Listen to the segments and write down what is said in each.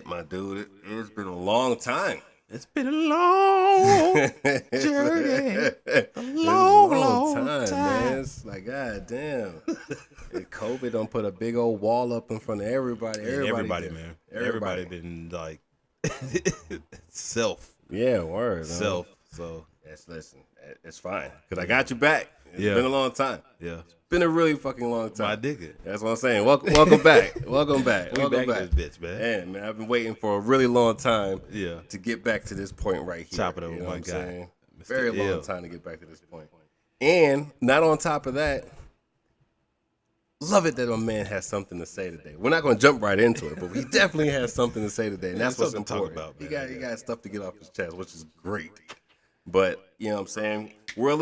it, my dude. It's been a long time. It's been a long journey. A long time, man. It's like, god damn. COVID don't put a big old wall up in front of everybody. Everybody, man. Everybody been like self. Yeah, word. Self. So listen, it's fine. Because I got you back. It's been a long time. Yeah. It's been a really fucking long time. I dig it. That's what I'm saying. Welcome back. Welcome back. Welcome back. This bitch, man. Man, I've been waiting for a really long time to get back to this point right here. Chop it over one guy. Very long time to get back to this point. And not on top of that, love it that my man has something to say today. We're not going to jump right into it, but he definitely has something to say today, and that's what's important. About, he got stuff to get off his chest, which is great. But you know what I'm saying? We're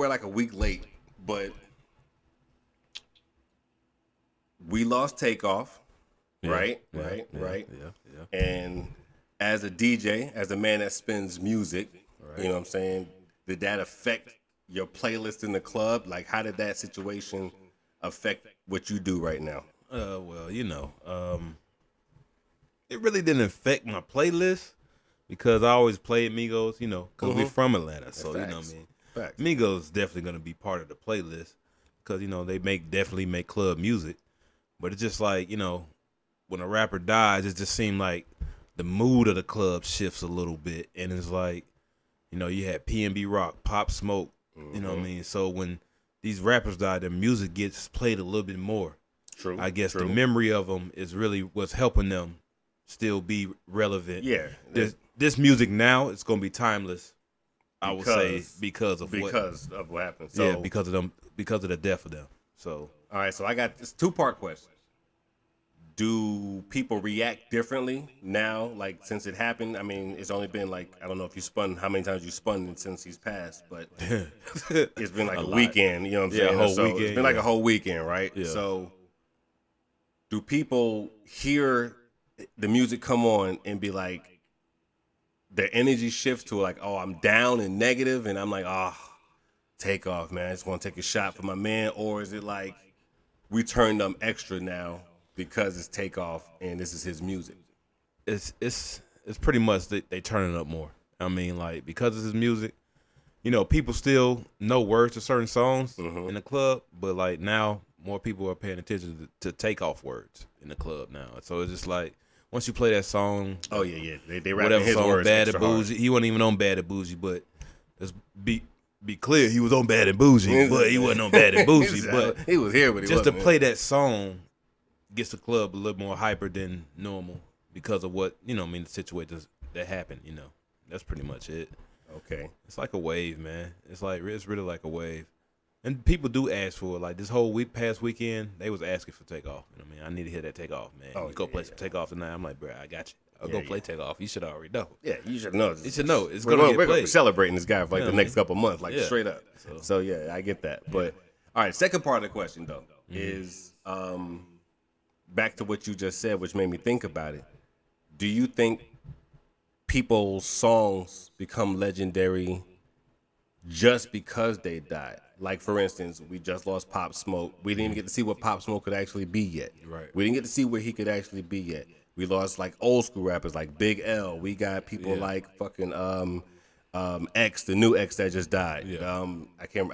like a week late, but we lost Takeoff, right? Right. Yeah. And as a DJ, as a man that spins music, you know what I'm saying? Did that affect your playlist in the club? Like, how did that situation affect what you do right now? Well, it really didn't affect my playlist because I always played Migos, because we're from Atlanta. So, Facts. You know what I mean? Facts. Migos is definitely going to be part of the playlist because, they definitely make club music. But it's just like, when a rapper dies, it just seemed like the mood of the club shifts a little bit. And it's like, you had P&B Rock, Pop Smoke, you know what I mean? So when these rappers die, their music gets played a little bit more. True. I guess the memory of them is really what's helping them still be relevant. Yeah. This music now, it's going to be timeless, I would say, because of what happened. So, yeah, because of the death of them. So, all right, so I got this 2-part question. Do people react differently now, like, since it happened? I mean, it's only been, like, I don't know if how many times you spun since he's passed, but it's been like a weekend, you know what I'm saying? A whole weekend. It's been like a whole weekend, right? Yeah. So do people hear the music come on and be like, their energy shifts to like, oh, I'm down and negative, and I'm like, Takeoff, man, I just want to take a shot for my man? Or is it like, we turned them extra now because it's Takeoff and this is his music? It's pretty much they turning up more. I mean, like, because it's his music, people still know words to certain songs in the club, but like now more people are paying attention to Takeoff words in the club now. So it's just like, once you play that song, they rap whatever his song, words Bad and Bougie. He wasn't even on Bad and Bougie, but let's be clear, he was on Bad and Bougie, but he wasn't on Bad and Bougie. But he was here, but he just to wasn't. play that song gets the club a little more hyper than normal because of what the situations that happened. That's pretty much it. Okay, it's like a wave, man. It's really like a wave, and people do ask for it. Like this whole past weekend, they was asking for Takeoff. I need to hear that Takeoff, man. Go play some Takeoff tonight. I'm like, bro, I got you. I'll go play Takeoff. You should already know. Yeah, you should know. You should know. It's gonna get played. We're celebrating this guy for like the next couple months, like straight up. So yeah, I get that. But all right, second part of the question though is back to what you just said, which made me think about it. Do you think people's songs become legendary just because they died? Like, for instance, we just lost Pop Smoke. We didn't even get to see what Pop Smoke could actually be yet. Right. We didn't get to see where he could actually be yet. We lost, like, old school rappers like Big L. We got people like fucking X, the new X that just died. Yeah. I can't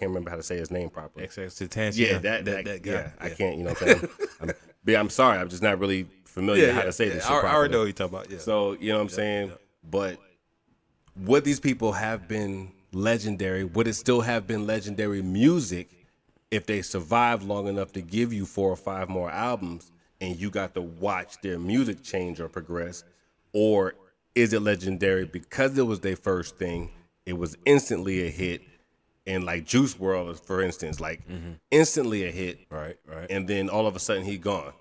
remember how to say his name properly. XX-Tentacion. Yeah, that guy. Yeah, I can't, you know what I'm saying? I'm sorry, I'm just not really familiar how to say this shit properly. I already know what you're talking about. Yeah. So, you know what I'm saying? Yeah. But would these people have been legendary? Would it still have been legendary music if they survived long enough to give you 4 or 5 more albums and you got to watch their music change or progress? Or is it legendary because it was their first thing, it was instantly a hit, and like Juice WRLD, for instance, like instantly a hit, right, and then all of a sudden he gone.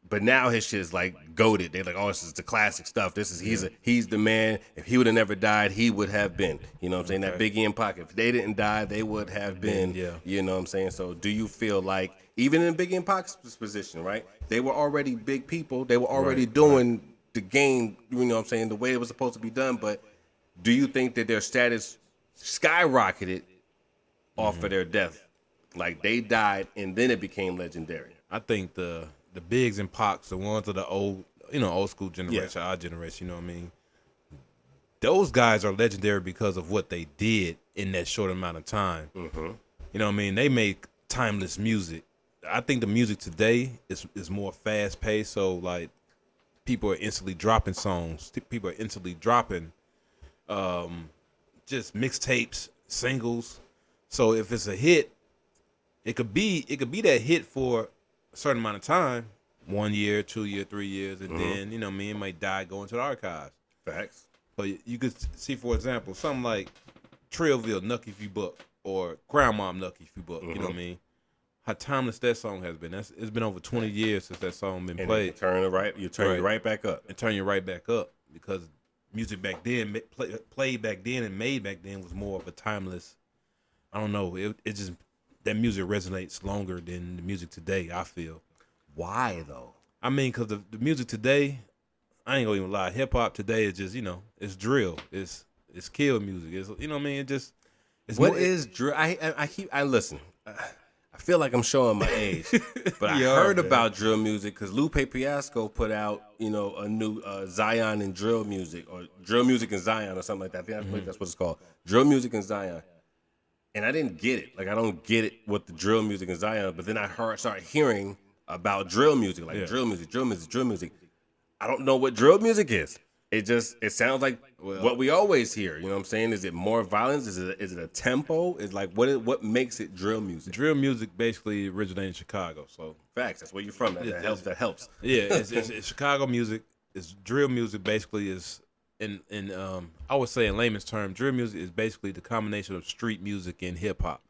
But now his shit is like goated. They're like, oh, this is the classic stuff. He's the man. If he would have never died, he would have been. You know what I'm saying? That Biggie and Pac. If they didn't die, they would have been. Yeah. You know what I'm saying? So do you feel like, even in Biggie and Pac's position, right? They were already big people. They were already doing the game, you know what I'm saying, the way it was supposed to be done. But do you think that their status skyrocketed off of their death? Like they died and then it became legendary? I think the Bigs and Pacs, the ones of the old, old school generation, our generation. You know what I mean? Those guys are legendary because of what they did in that short amount of time. Mm-hmm. You know what I mean? They make timeless music. I think the music today is more fast paced. So like, people are instantly dropping songs. People are instantly dropping, just mixtapes, singles. So if it's a hit, it could be that hit for a certain amount of time, 1 year, 2 year, 3 years, and then you know what I mean, it might die, go into the archives. Facts. But you could see, for example, something like Trillville, Nucky If You Buck, or Crown Mom, Nucky If You Buck. You know what I mean? How timeless that song has been. It's been over 20 years since that song been played. You turn it right back up. And turn you right back up, because music back then, played back then and made back then, was more of a timeless. I don't know. It just, that music resonates longer than the music today, I feel. Why though? I mean, because the music today, I ain't gonna even lie. Hip hop today is just, it's drill. It's kill music. It's, you know what I mean? It just. What is drill? I listen. I feel like I'm showing my age, but I heard about drill music because Lupe Fiasco put out, a new Zion and drill music, or drill music and Zion, or something like that. I think that's what it's called, drill music and Zion. And I didn't get it. Like, I don't get it with the drill music and Zion. But then I started hearing about drill music, like drill music. I don't know what drill music is. It sounds like what we always hear. You know what I'm saying? Is it more violence? Is it a tempo? Is like what makes it drill music? Drill music basically originated in Chicago. So facts. That's where you're from. That helps. Yeah, it's Chicago music. It's drill music. Basically, is in I would say in layman's term, drill music is basically the combination of street music and hip hop.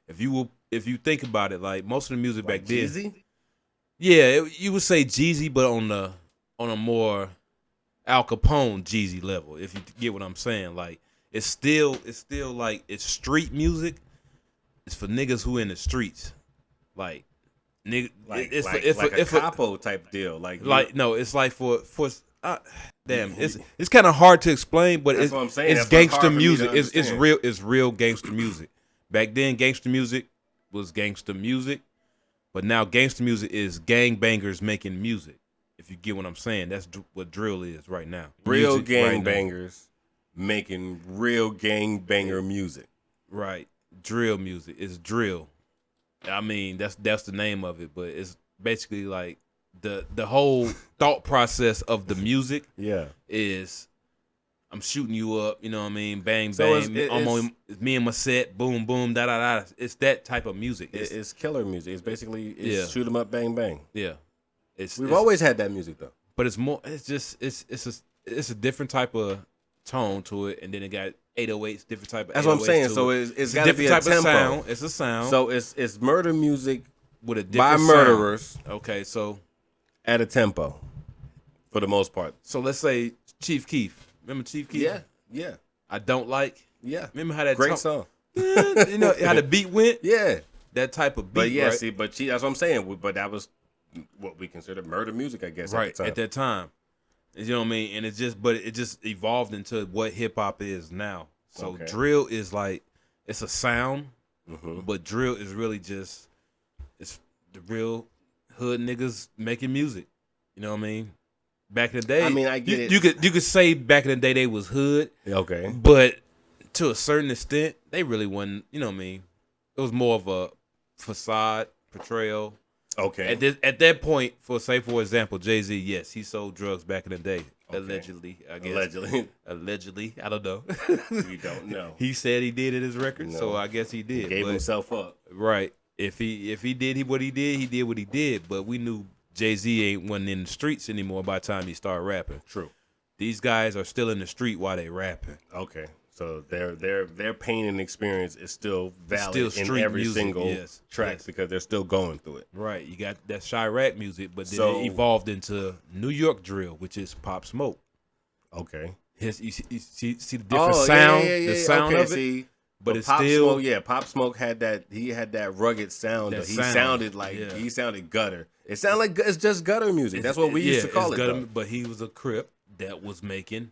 If you think about it, like most of the music like back then, Jeezy? Yeah, you would say Jeezy, but on a more Al Capone Jeezy level, if you get what I'm saying. Like, it's still like, it's street music. It's for niggas who in the streets. Like, nigga, it's a capo type deal. No, it's like for damn, it's kind of hard to explain, but that's what I'm saying. It's gangster music. It's real gangster music. Back then, gangster music was gangster music, but now gangster music is gangbangers making music. If you get what I'm saying, that's what drill is right now. Real gangbangers making real gangbanger music. Right. Drill music. It's drill. I mean, that's the name of it, but it's basically like the whole thought process of the music is, I'm shooting you up, you know what I mean? Bang, bang. It's me and my set, boom, boom, da, da, da. It's that type of music. It's killer music. It's basically shoot 'em up, bang, bang. Yeah. We've always had that music though. But it's more, it's a different type of tone to it, and then it got 808s, different type of. That's what I'm saying. So it's got to be a tempo. Sound. It's a sound. So it's murder music with a different by murderers. Sound. Okay, so at a tempo, for the most part. So let's say Chief Keef. Remember Chief Keef? Yeah. I don't like. Yeah. Remember how that great song? You know how the beat went? Yeah. That type of beat. But yeah, right? see, that's what I'm saying. But that was what we considered murder music, I guess. Right at that time. You know what I mean? And it just evolved into what hip hop is now. So drill is like, it's a sound, but drill is really just, it's the real hood niggas making music. You know what I mean? Back in the day, I mean, I get it. You could say back in the day they was hood. Okay. But to a certain extent, they really wasn't. You know what I mean? It was more of a facade portrayal. Okay. At that point, for example, Jay-Z, yes, he sold drugs back in the day. Okay. Allegedly, I guess. Allegedly. I don't know. We don't know. He said he did in his record, so I guess he did. He gave himself up. Right. If he did what he did. But we knew Jay-Z wasn't in the streets anymore by the time he started rapping. True. These guys are still in the street while they rapping. Okay. So their pain and experience is still valid still in every music, single track because they're still going through it. Right. You got that Chirac music, but then it evolved into New York drill, which is Pop Smoke. Okay. You see the different sound, the sound of it. See, but it's Pop still Smoke, Pop Smoke had that rugged sound. He sounded like he sounded gutter. It sounded like it's just gutter music. That's what we used to call it. Gutter, but he was a Crip that was making.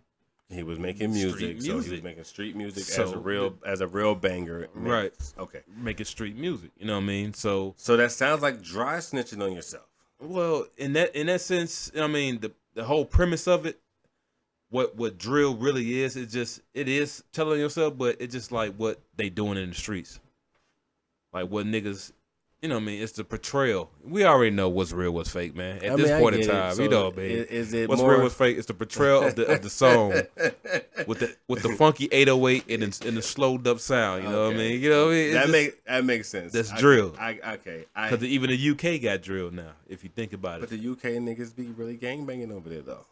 He was making music, so he was making street music as a real banger. Right. Okay. Making street music. You know what I mean? So that sounds like dry snitching on yourself. Well, in that sense, I mean, the whole premise of it, what drill really is, it is telling yourself, but it's just like what they doing in the streets, like what niggas. You know what I mean? It's the portrayal. We already know what's real, what's fake, man. At this point in time, So you know, man. Is it What's more... real, what's fake? It's the portrayal of the song with the funky 808 and the slowed up sound. You know what I mean? You know what I mean? That makes sense. That's drill. Okay. Because even the UK got drill now. If you think about it, But the UK niggas be really gangbanging over there though.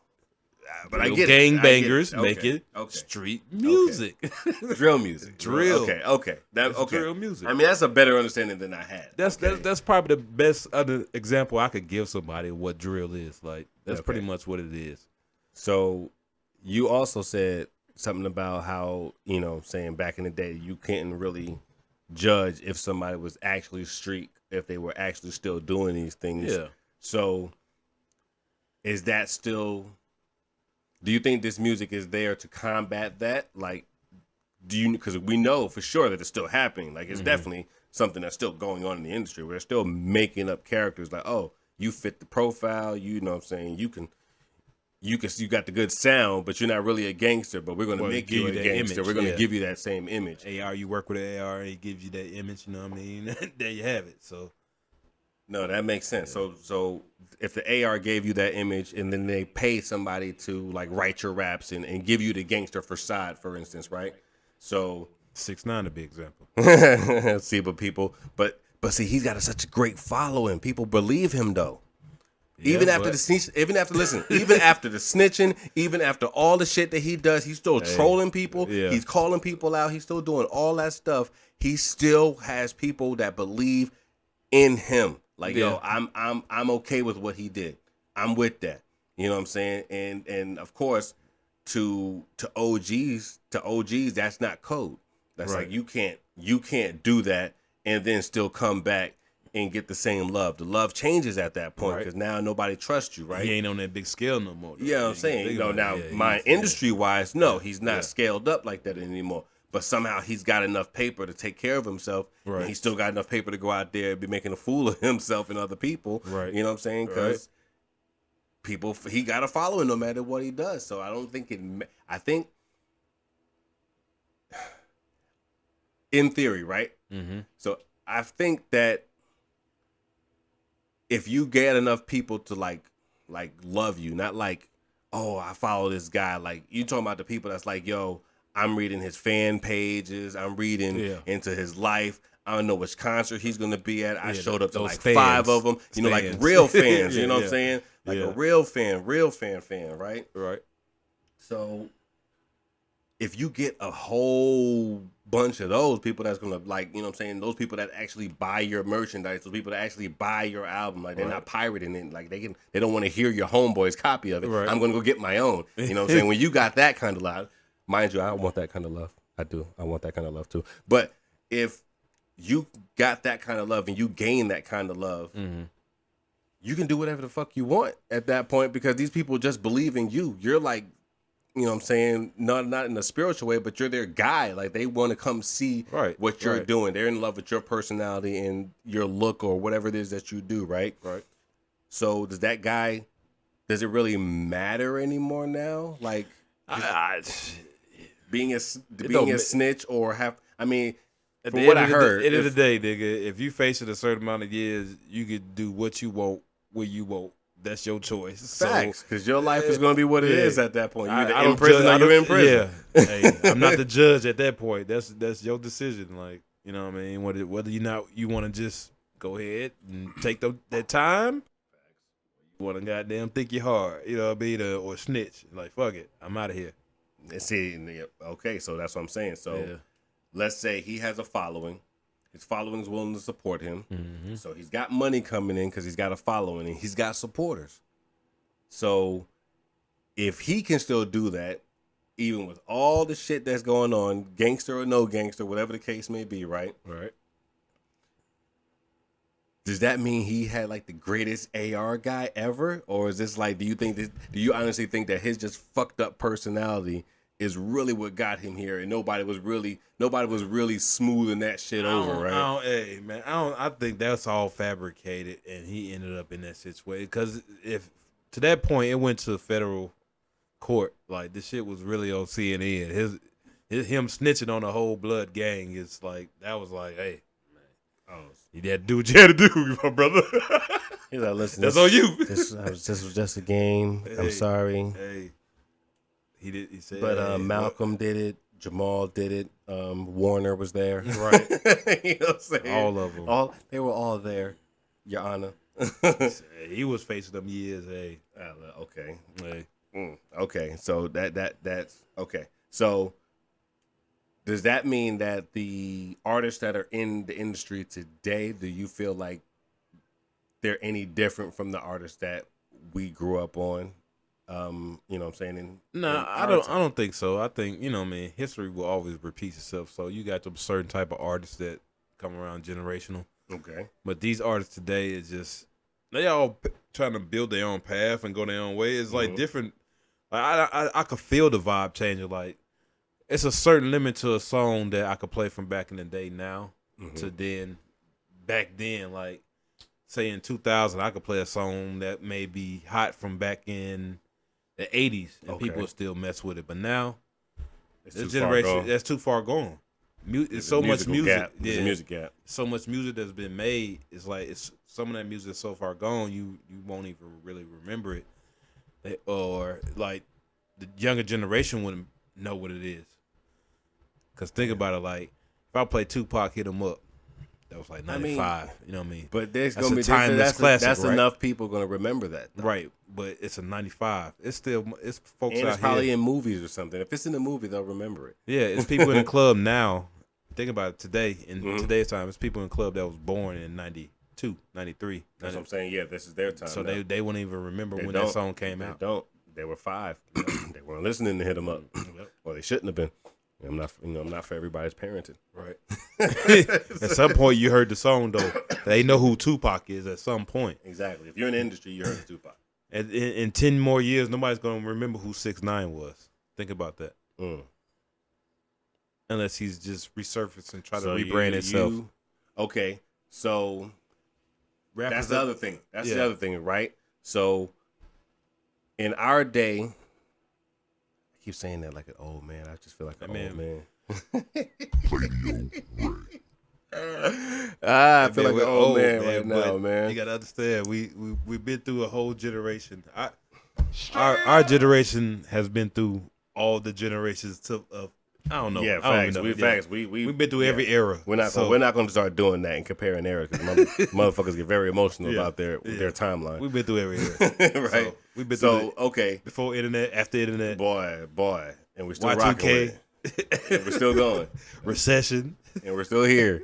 But real I get gangbangers it. make it street music, drill music, drill. Okay. That's drill music. I mean, that's a better understanding than I had. That's probably the best other example I could give somebody of what drill is. Like that's pretty much what it is. So you also said something about how, you know, saying back in the day you couldn't really judge if somebody was actually street, if they were actually still doing these things. Yeah. So is that still... Do you think this music is there to combat that? Like, because we know for sure that it's still happening. Like, it's definitely something that's still going on in the industry. We're still making up characters like, oh, you fit the profile. You know what I'm saying? You got the good sound, but you're not really a gangster. But we're going to make you a gangster. Image, we're going to give you that same image. AR, you work with an AR, he gives you that image. You know what I mean? There you have it. So. No, that makes sense. So if the AR gave you that image and then they pay somebody to like write your raps and give you the gangster facade, for instance, right? So 6ix9ine to be example. see, but see, he's got such a great following. People believe him though. Yeah, even after the snitching, even after all the shit that he does, he's still trolling people. Yeah. He's calling people out. He's still doing all that stuff. He still has people that believe in him. Like, yo, I'm okay with what he did. I'm with that. You know what I'm saying? And of course, to OGs, that's not code. That's right. like you can't do that and then still come back and get the same love. The love changes at that point because now nobody trusts you, right? He ain't on that big scale no more. Yeah, I'm saying, you know, now industry wise, no, he's not scaled up like that anymore. But somehow he's got enough paper to take care of himself. Right. And he's still got enough paper to go out there and be making a fool of himself and other people. Right. You know what I'm saying? Because he got a following no matter what he does. So I don't think I think, in theory, right? Mm-hmm. So I think that if you get enough people to like love you, not like, oh, I follow this guy. Like, you talking about the people that's like, yo, I'm reading his fan pages. I'm reading into his life. I don't know which concert he's going to be at. I showed up to like fans, 5 of them. You know, like real fans. You know what I'm saying? Like a real fan, right? Right. So if you get a whole bunch of those people that's going to like, you know what I'm saying? Those people that actually buy your merchandise, those people that actually buy your album, like they're not pirating it. Like they don't want to hear your homeboy's copy of it. Right. I'm going to go get my own. You know what I'm saying? When you got that kind of love. Mind you, I want that kind of love. I do. I want that kind of love too. But if you got that kind of love and you gain that kind of love, you can do whatever the fuck you want at that point because these people just believe in you. You're like, you know what I'm saying, not in a spiritual way, but you're their guy. Like they want to come see what you're doing. They're in love with your personality and your look or whatever it is that you do, right? Right. So does it really matter anymore now? Like being a snitch or from what I heard. At the end of the day, nigga, if you face it a certain amount of years, you could do what you want, where you want. That's your choice. Facts, because your life is going to be what it is at that point. You're in prison or you're in prison. Yeah. Hey, I'm not the judge at that point. That's your decision. Like, you know what I mean? Whether you want to just go ahead and take that time, you want to goddamn think you hard, you know what I mean? Or snitch. Like, fuck it. I'm out of here. See, okay, so that's what I'm saying. So let's say he has a following. His following is willing to support him. Mm-hmm. So he's got money coming in because he's got a following and he's got supporters. So if he can still do that, even with all the shit that's going on, gangster or no gangster, whatever the case may be, right? Right. Does that mean he had like the greatest AR guy ever? Or is this like, do you honestly think that his just fucked up personality is really what got him here and nobody was really smoothing that shit over, right? I think that's all fabricated and he ended up in that situation. Because if to that point, it went to federal court. Like this shit was really on CNN. Him snitching on the whole blood gang is like that was like, hey, man, you had to do what you had to do, my brother. He's like, listen, that's on you. This was just a game. Hey, I'm sorry. Hey, he said, but Malcolm did it. Jamal did it. Warner was there. Right. You know what I'm saying? All of them. They were all there, Your Honor. He was facing them years. Hey. Okay. Hey. Okay. So that's okay. So does that mean that the artists that are in the industry today, do you feel like they're any different from the artists that we grew up on? You know what I'm saying? I don't think so. I think, you know, man, history will always repeat itself. So you got some certain type of artists that come around generational. Okay. But these artists today is just, they all trying to build their own path and go their own way. It's like different. Like I could feel the vibe changing. Like it's a certain limit to a song that I could play from back in the day now to then back then. Like say in 2000, I could play a song that may be hot from back in the 80s and people still mess with it. But now, this generation, that's too far gone. It's so much music. There's a music gap. So much music that's been made. It's like some of that music is so far gone, you won't even really remember it. Or like the younger generation wouldn't know what it is. Because think about it, like if I play Tupac, Hit 'Em Up, that was like 95. You know what I mean? But there's that's gonna be timeless classic. That's right? enough people gonna remember that, though. Right? But it's a 95. It's folks and out it's probably here in movies or something. If it's in the movie, they'll remember it. Yeah, it's people in the club now. Think about it today. In today's time, it's people in the club that was born in 92, 93. That's what I'm saying. Yeah, this is their time. So now. they wouldn't even remember when that song came out. They were 5. They weren't listening to Hit 'Em Up. Well, they shouldn't have been. I'm not for everybody's parenting. Right. At some point, you heard the song though. They know who Tupac is. At some point. Exactly. If you're in the industry, you heard Tupac. And in 10 more years, nobody's gonna remember who 6ix9ine was. Think about that. Unless he's just resurfaced and try to rebrand himself. Okay, so that's the other thing. That's the other thing, right? So in our day, I keep saying that like an old man. I just feel like an old man. I feel like an old man right now, man. You gotta understand, we've been through a whole generation. Our generation has been through all the generations of I don't know. Yeah, facts. Facts. We've been through every era. We're not going to start doing that and comparing eras because motherfuckers get very emotional about their timeline. We've been through every era, right? So we've been through before internet, after internet, boy, and we're still Y2K. rocking with it. And we're still going. Recession, and we're still here.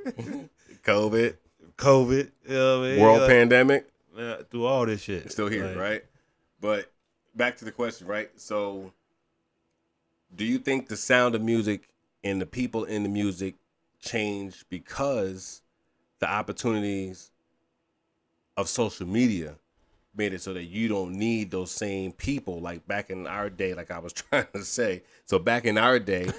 COVID, you know what I mean? World pandemic, through all this shit, it's still here, right? But back to the question, right? So, do you think the sound of music and the people in the music changed because the opportunities of social media made it so that you don't need those same people like back in our day, like I was trying to say. So back in our day,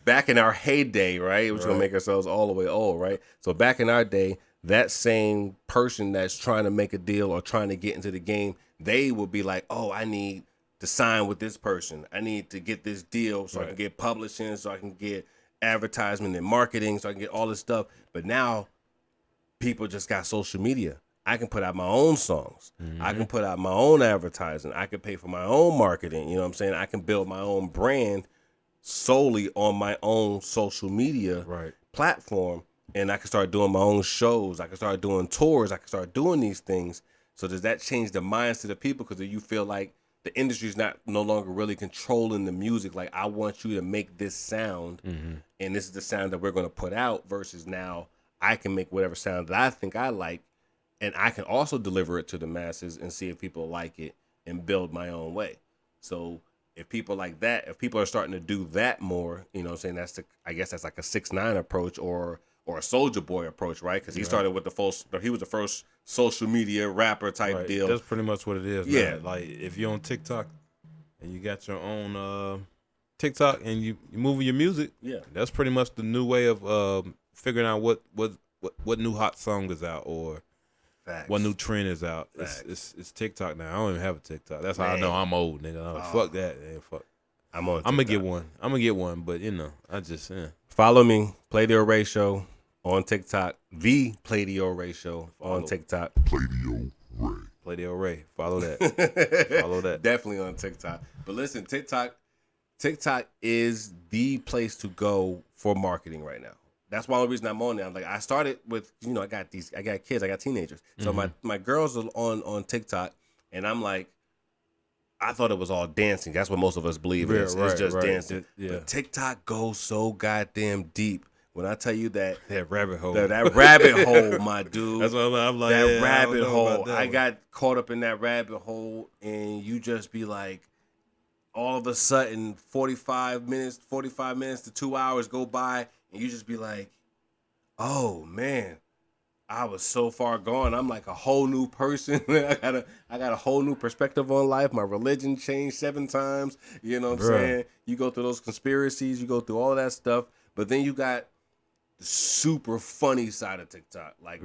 back in our heyday, right? We're going to make ourselves all the way old, right? So back in our day, that same person that's trying to make a deal or trying to get into the game, they would be like, oh, I need to sign with this person. I need to get this deal so I can get publishing, so I can get advertisement and marketing, so I can get all this stuff. But now people just got social media. I can put out my own songs. I can put out my own advertising. I can pay for my own marketing. You know what I'm saying? I can build my own brand solely on my own social media platform. And I can start doing my own shows. I can start doing tours. I can start doing these things. So does that change the minds of the people? Because you feel like the industry is no longer really controlling the music. Like, I want you to make this sound, and this is the sound that we're going to put out, versus now I can make whatever sound that I think I like, and I can also deliver it to the masses and see if people like it and build my own way. So if people like that, if people are starting to do that more, you know what I'm saying, I guess that's like a 6ix9ine approach or a Soulja Boy approach, right? Because he started with he was the first social media rapper type deal. That's pretty much what it is. Yeah. Man. Like if you're on TikTok and you got your own TikTok and you moving your music, that's pretty much the new way of figuring out what new hot song is out or Facts. What new trend is out? It's TikTok now. I don't even have a TikTok. That's how I know I'm old, nigga. I'm like, fuck that. Man, fuck. I'm on. I'm gonna get one. But I just follow me, Pladio Ray Show on TikTok. The Pladio Ray Show on TikTok. Pladio Ray. Follow that. Follow that. Definitely on TikTok. But listen, TikTok is the place to go for marketing right now. That's one of the reason I'm on there. I'm like, I started with, I got kids, I got teenagers. So my girls are on TikTok, and I'm like, I thought it was all dancing. That's what most of us believe it's just dancing. Yeah. But TikTok goes so goddamn deep. When I tell you that rabbit hole, that rabbit hole, my dude. That's what I'm like. That rabbit hole. I got caught up in that rabbit hole, and you just be like, all of a sudden, 45 minutes to 2 hours go by, and you just be like, oh man, I was so far gone. I'm like a whole new person. I got a whole new perspective on life. My religion changed 7 times. You know what I'm saying? You go through those conspiracies, you go through all that stuff, but then you got the super funny side of TikTok. Like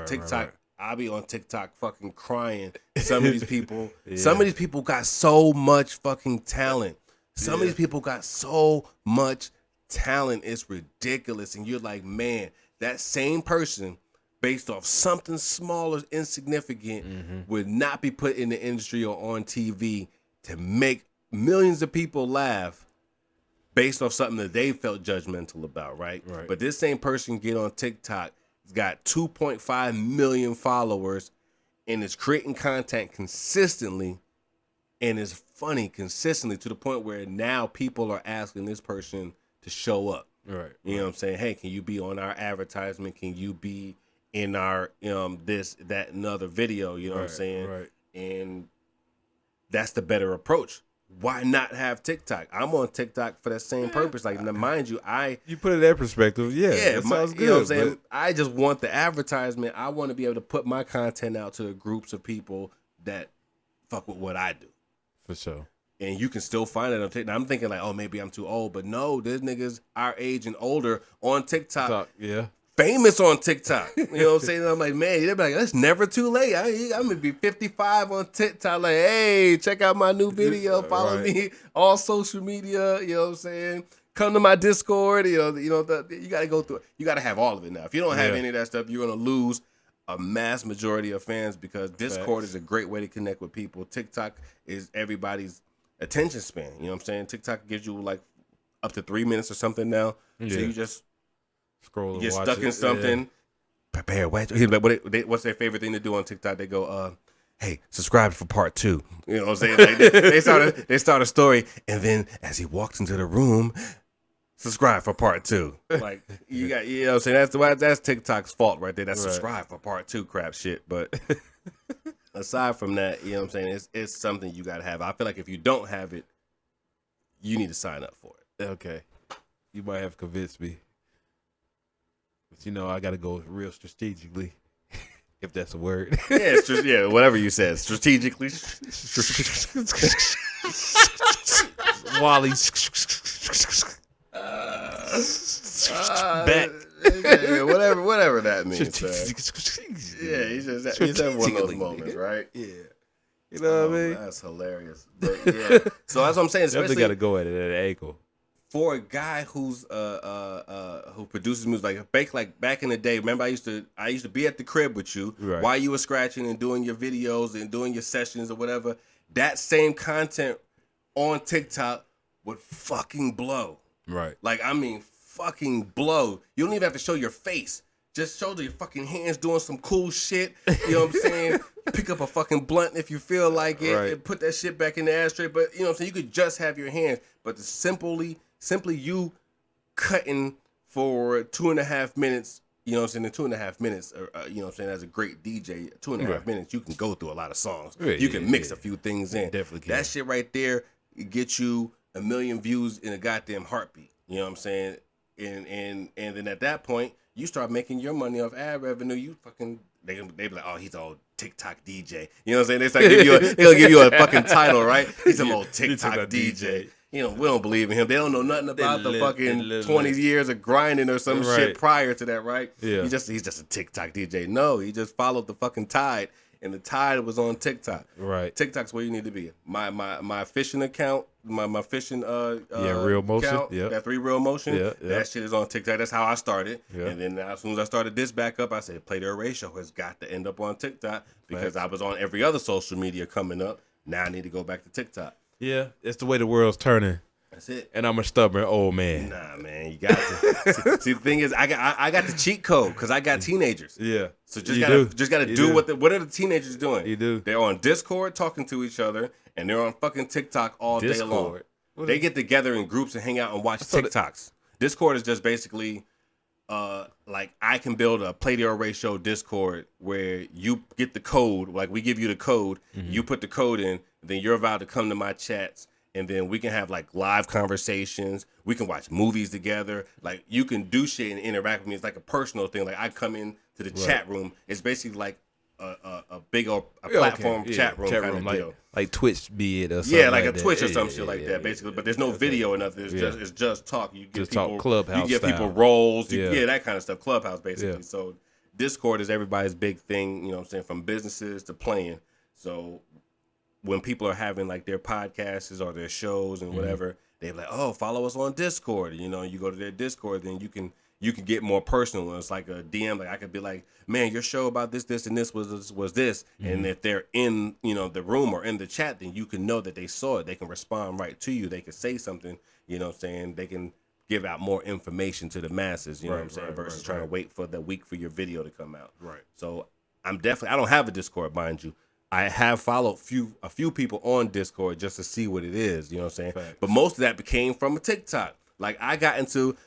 TikTok, I'll be on TikTok fucking crying. Some of these people, got so much fucking talent. Some of these people got so much talent. It's ridiculous. And you're like, man, that same person, based off something small or insignificant, would not be put in the industry or on TV to make millions of people laugh based off something that they felt judgmental about, right? But this same person get on TikTok, got 2.5 million followers, and is creating content consistently, and is funny consistently to the point where now people are asking this person to show up. You know what I'm saying? Hey, can you be on our advertisement? Can you be in our this, that, and other video? You know what I'm saying? And that's the better approach. Why not have TikTok? I'm on TikTok for that same purpose. Like, now, mind you, you put it in that perspective, that sounds good. You know what I'm saying? I just want the advertisement. I want to be able to put my content out to groups of people that fuck with what I do. For sure. And you can still find it on TikTok. I'm thinking like, oh, maybe I'm too old, but no, there's niggas our age and older on TikTok. Famous on TikTok. You know what I'm saying? I'm like, man, they'll be like, it's never too late. I'm going to be 55 on TikTok. Like, hey, check out my new video. Follow me all social media. You know what I'm saying? Come to my Discord. You got to go through it. You got to have all of it now. If you don't have any of that stuff, you're going to lose a mass majority of fans, because Discord is a great way to connect with people. TikTok is everybody's attention span. You know what I'm saying? TikTok gives you like up to 3 minutes or something now. So you just scroll, get stuck in something. Prepare. What's their favorite thing to do on TikTok? They go, hey, subscribe for part 2. You know what I'm saying? Like they start a story, and then as he walks into the room, subscribe for part 2. Like, you know what I'm saying? That's TikTok's fault right there. That's subscribe for part 2 crap shit. But aside from that, you know what I'm saying? It's something you got to have. I feel like if you don't have it, you need to sign up for it. Okay. You might have convinced me. But I got to go real strategically, if that's a word. Yeah, whatever you said. Strategically. Wally. Bet. Whatever that means. Yeah, he's having one of those moments, right? Yeah. You know what I mean? That's hilarious. But yeah. So that's what I'm saying. Definitely got to go at it at an angle. For a guy who's who produces music, like back in the day, remember I used to be at the crib with you while you were scratching and doing your videos and doing your sessions or whatever. That same content on TikTok would fucking blow. Right. Like, I mean, fucking blow. You don't even have to show your face. Just show your fucking hands doing some cool shit. You know what I'm saying? Pick up a fucking blunt if you feel like it and put that shit back in the ashtray. But, you know what I'm saying? You could just have your hands. But simply you cutting for 2.5 minutes, you know what I'm saying? In 2.5 minutes, you know what I'm saying? As a great DJ, 2.5 minutes, you can go through a lot of songs. You can mix a few things in. Definitely can. That shit right there gets you 1 million views in a goddamn heartbeat. You know what I'm saying? And then at that point, you start making your money off ad revenue. You fucking they be like, oh, he's all TikTok DJ. You know what I'm saying? They'll give you a fucking title, right? He's an old TikTok DJ. You we don't believe in him. They don't know nothing about the fucking 20 live. years of grinding or some shit prior to that, right? Yeah. He's just a TikTok DJ. No, he just followed the fucking tide, and the tide was on TikTok. Right. TikTok's where you need to be. My fishing account, my fishing Real Motion. account, that 3 Real Motion. Yeah. That shit is on TikTok. That's how I started. Yeah. And then as soon as I started this back up, I said Pladio Ratio has got to end up on TikTok because I was on every other social media coming up. Now I need to go back to TikTok. Yeah, it's the way the world's turning. That's it. And I'm a stubborn old man. Nah, man, you got to. See, the thing is, I got the cheat code because I got teenagers. Yeah. So just gotta do what are the teenagers doing? You do. They're on Discord talking to each other, and they're on fucking TikTok all day long. They get together in groups and hang out and watch TikToks. Discord is just basically, like I can build a Pladio Ratio Discord where you get the code, like we give you the code, you put the code in, then you're about to come to my chats, and then we can have like live conversations. We can watch movies together. Like you can do shit and interact with me. It's like a personal thing. Like I come in to the chat room. It's basically like a big old platform chat room kind of deal. Like Twitch be it or something. Yeah, like a Twitch or some shit like that, basically. But there's no video or nothing. It's just talk. You get people, talk Clubhouse. You give people roles. That kind of stuff. Clubhouse, basically. Yeah. So Discord is everybody's big thing. You know what I'm saying? From businesses to playing. So when people are having like their podcasts or their shows and whatever, they're like, oh, follow us on Discord. You know, you go to their Discord, then you can get more personal. It's like a DM. Like I could be like, man, your show about this, and this was this. And if they're in, the room or in the chat, then you can know that they saw it. They can respond right to you. They can say something, you know what I'm saying? They can give out more information to the masses, you know what I'm saying? Versus trying to wait for the week for your video to come out. Right. So I don't have a Discord, mind you. I have followed a few people on Discord just to see what it is, you know what I'm saying? Facts. But most of that came from a TikTok. Like I got into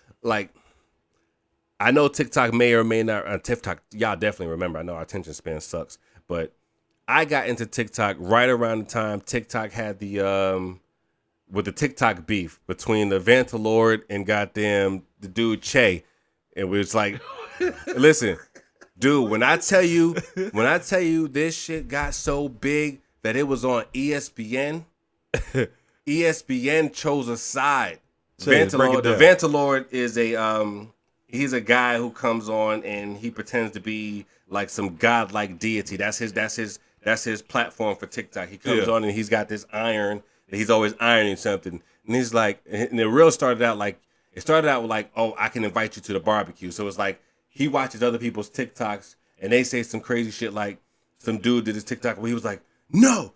I know TikTok may or may not, TikTok, y'all definitely remember, I know our attention span sucks, but I got into TikTok right around the time TikTok had with the TikTok beef between the Vantalord and goddamn the dude Che. It was like, listen, dude, when I tell you this shit got so big that it was on ESPN, ESPN chose a side. The Vantalord is he's a guy who comes on and he pretends to be like some godlike deity. That's his platform for TikTok. He comes on and he's got this iron that he's always ironing something. And he's like, and it started out with like, oh, I can invite you to the barbecue. So it's like he watches other people's TikToks and they say some crazy shit like some dude did his TikTok where he was like, no,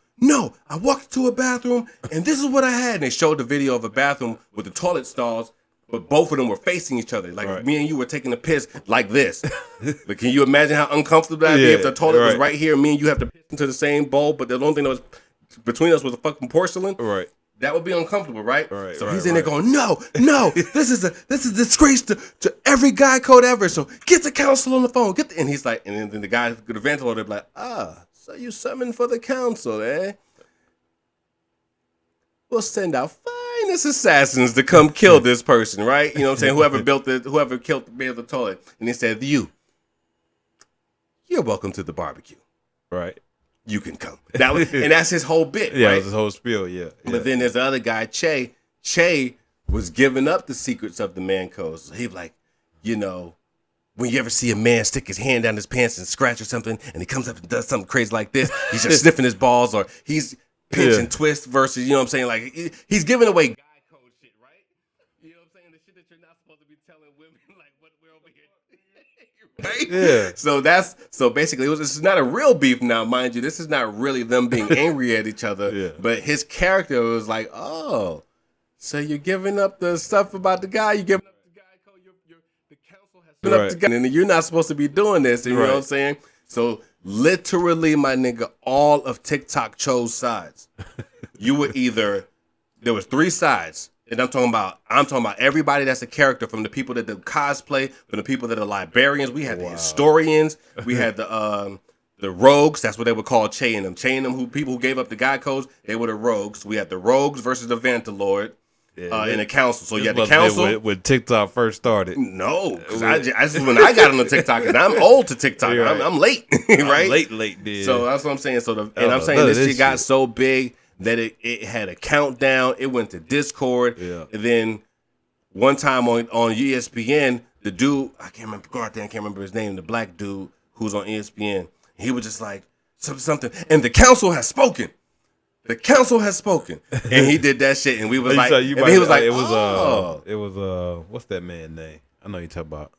I walked into a bathroom and this is what I had. And they showed the video of a bathroom with the toilet stalls, but both of them were facing each other. Like me and you were taking a piss like this. But can you imagine how uncomfortable that'd be if the toilet was right here and me and you have to piss into the same bowl, but the only thing that was between us was a fucking porcelain? Right. That would be uncomfortable, right? So he's in there going, no, this is a disgrace to every guy code ever. So get the council on the phone. And he's like, and then the guy, the ventilator, they're like, so you summoned for the council, eh? We'll send our finest assassins to come kill this person, right? You know what I'm saying? Whoever killed the toilet. And he said, you're welcome to the barbecue. Right. You can come. And that's his whole bit, yeah, right? That's his whole spiel, yeah. But then there's the other guy, Che. Che was giving up the secrets of the man codes. So he was like, when you ever see a man stick his hand down his pants and scratch or something, and he comes up and does something crazy like this, he's just sniffing his balls, or he's pinch and twist versus, you know what I'm saying? Like, he's giving away guy code shit, right? You know what I'm saying? The shit that you're not supposed to be telling women, like, what we're over here. Right? Yeah. So basically, it's not a real beef now, mind you. This is not really them being angry at each other. Yeah. But his character was like, oh, so you're giving up the stuff about the guy. You're giving up the guy code. The council has given up the guy. And you're not supposed to be doing this. You know what I'm saying? So literally, my nigga, all of TikTok chose sides. You were there was 3 sides. And I'm talking about everybody that's a character, from the people that do cosplay, from the people that are librarians. We had the historians. We had the rogues. That's what they would call Che and them. Che and them, people who gave up the guy codes, they were the rogues. We had the rogues versus the Vantalord in the council. So you had the council. When TikTok first started. No, because this is when I got on the TikTok, and I'm old to TikTok. I'm late, right? I'm late, dude. So that's what I'm saying. And I'm saying this shit got so big that it had a countdown. It went to Discord. Yeah. And then one time on ESPN, the dude, I can't remember his name, the black dude who's on ESPN, he was just like, something, and the council has spoken. The council has spoken. And he did that shit, and we was like, and he was like, it was what's that man's name? I know you talk about.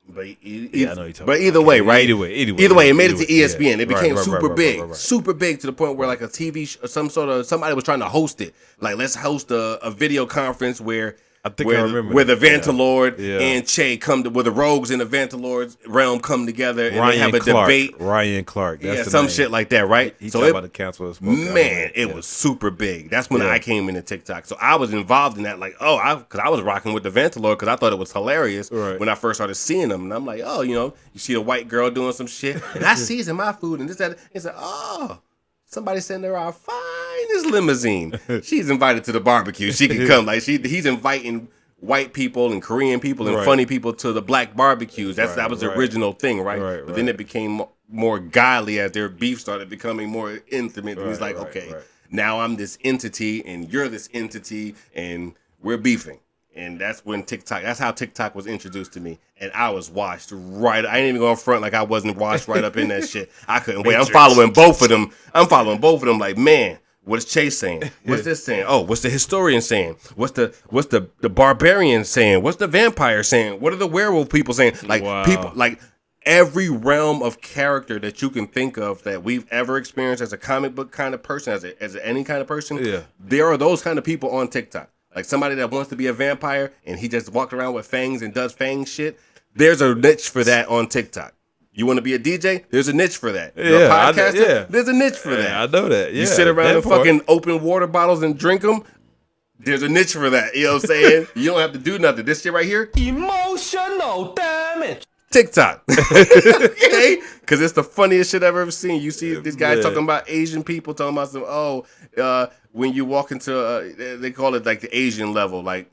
But I know you talking but about. either way, right? Either way, it made it to ESPN. Yeah. It became super big, right. super big to the point where like a TV, somebody was trying to host it. Like, let's host a video conference where I remember where the Vantalord Yeah. and Che where the rogues in the Vantalord's realm come together and they have a Clark. debate. Ryan Clark. That's Some name. shit like that, right? He so talked about the council. it was super big. That's when I came into TikTok. So I was involved in that, like, because I was rocking with the Vantalord because I thought it was hilarious when I first started seeing them. And I'm like, you see a white girl doing some shit, and I season my food, and this, that. It's like, somebody sent her our finest limousine. She's invited to the barbecue. She can come. Like, he's inviting white people and Korean people and funny people to the black barbecues. That was the original thing, right? But then it became more godly as their beef started becoming more intimate. And he's like, now I'm this entity and you're this entity and we're beefing. And that's how TikTok was introduced to me. And I was washed right. I ain't even going front like I wasn't washed right up in that shit. I couldn't wait. I'm following both of them like, man. What is Chase saying? What's this saying? Oh, what's the historian saying? What's the barbarian saying? What's the vampire saying? What are the werewolf people saying? Like, people, like every realm of character that you can think of that we've ever experienced as a comic book kind of person, as any kind of person. There are those kind of people on TikTok. Like somebody that wants to be a vampire and he just walks around with fangs and does fang shit. There's a niche for that on TikTok. You want to be a DJ? There's a niche for that. You're a podcaster? There's a niche for that. I know that. You sit around and fucking open water bottles and drink them. There's a niche for that. You know what I'm saying? You don't have to do nothing. This shit right here. Emotional damage. TikTok. Okay? Because it's the funniest shit I've ever seen. You see this guy talking about Asian people, talking about some, when you walk into, they call it like the Asian level, like,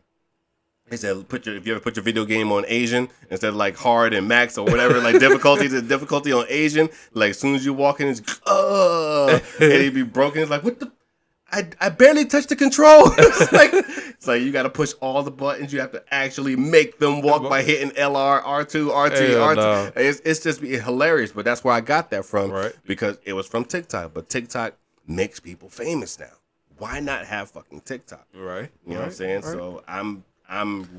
he said, if you ever put your video game on Asian instead of like hard and max or whatever, like difficulty on Asian, like as soon as you walk in, it's and he'd be broken. It's like, what the? I barely touched the control. It's like you got to push all the buttons. You have to actually make them walk by hitting LR, R2, R2. No. It's just hilarious. But that's where I got that from, because it was from TikTok. But TikTok makes people famous now. Why not have fucking TikTok? Right. You know what I'm saying? Right. So I'm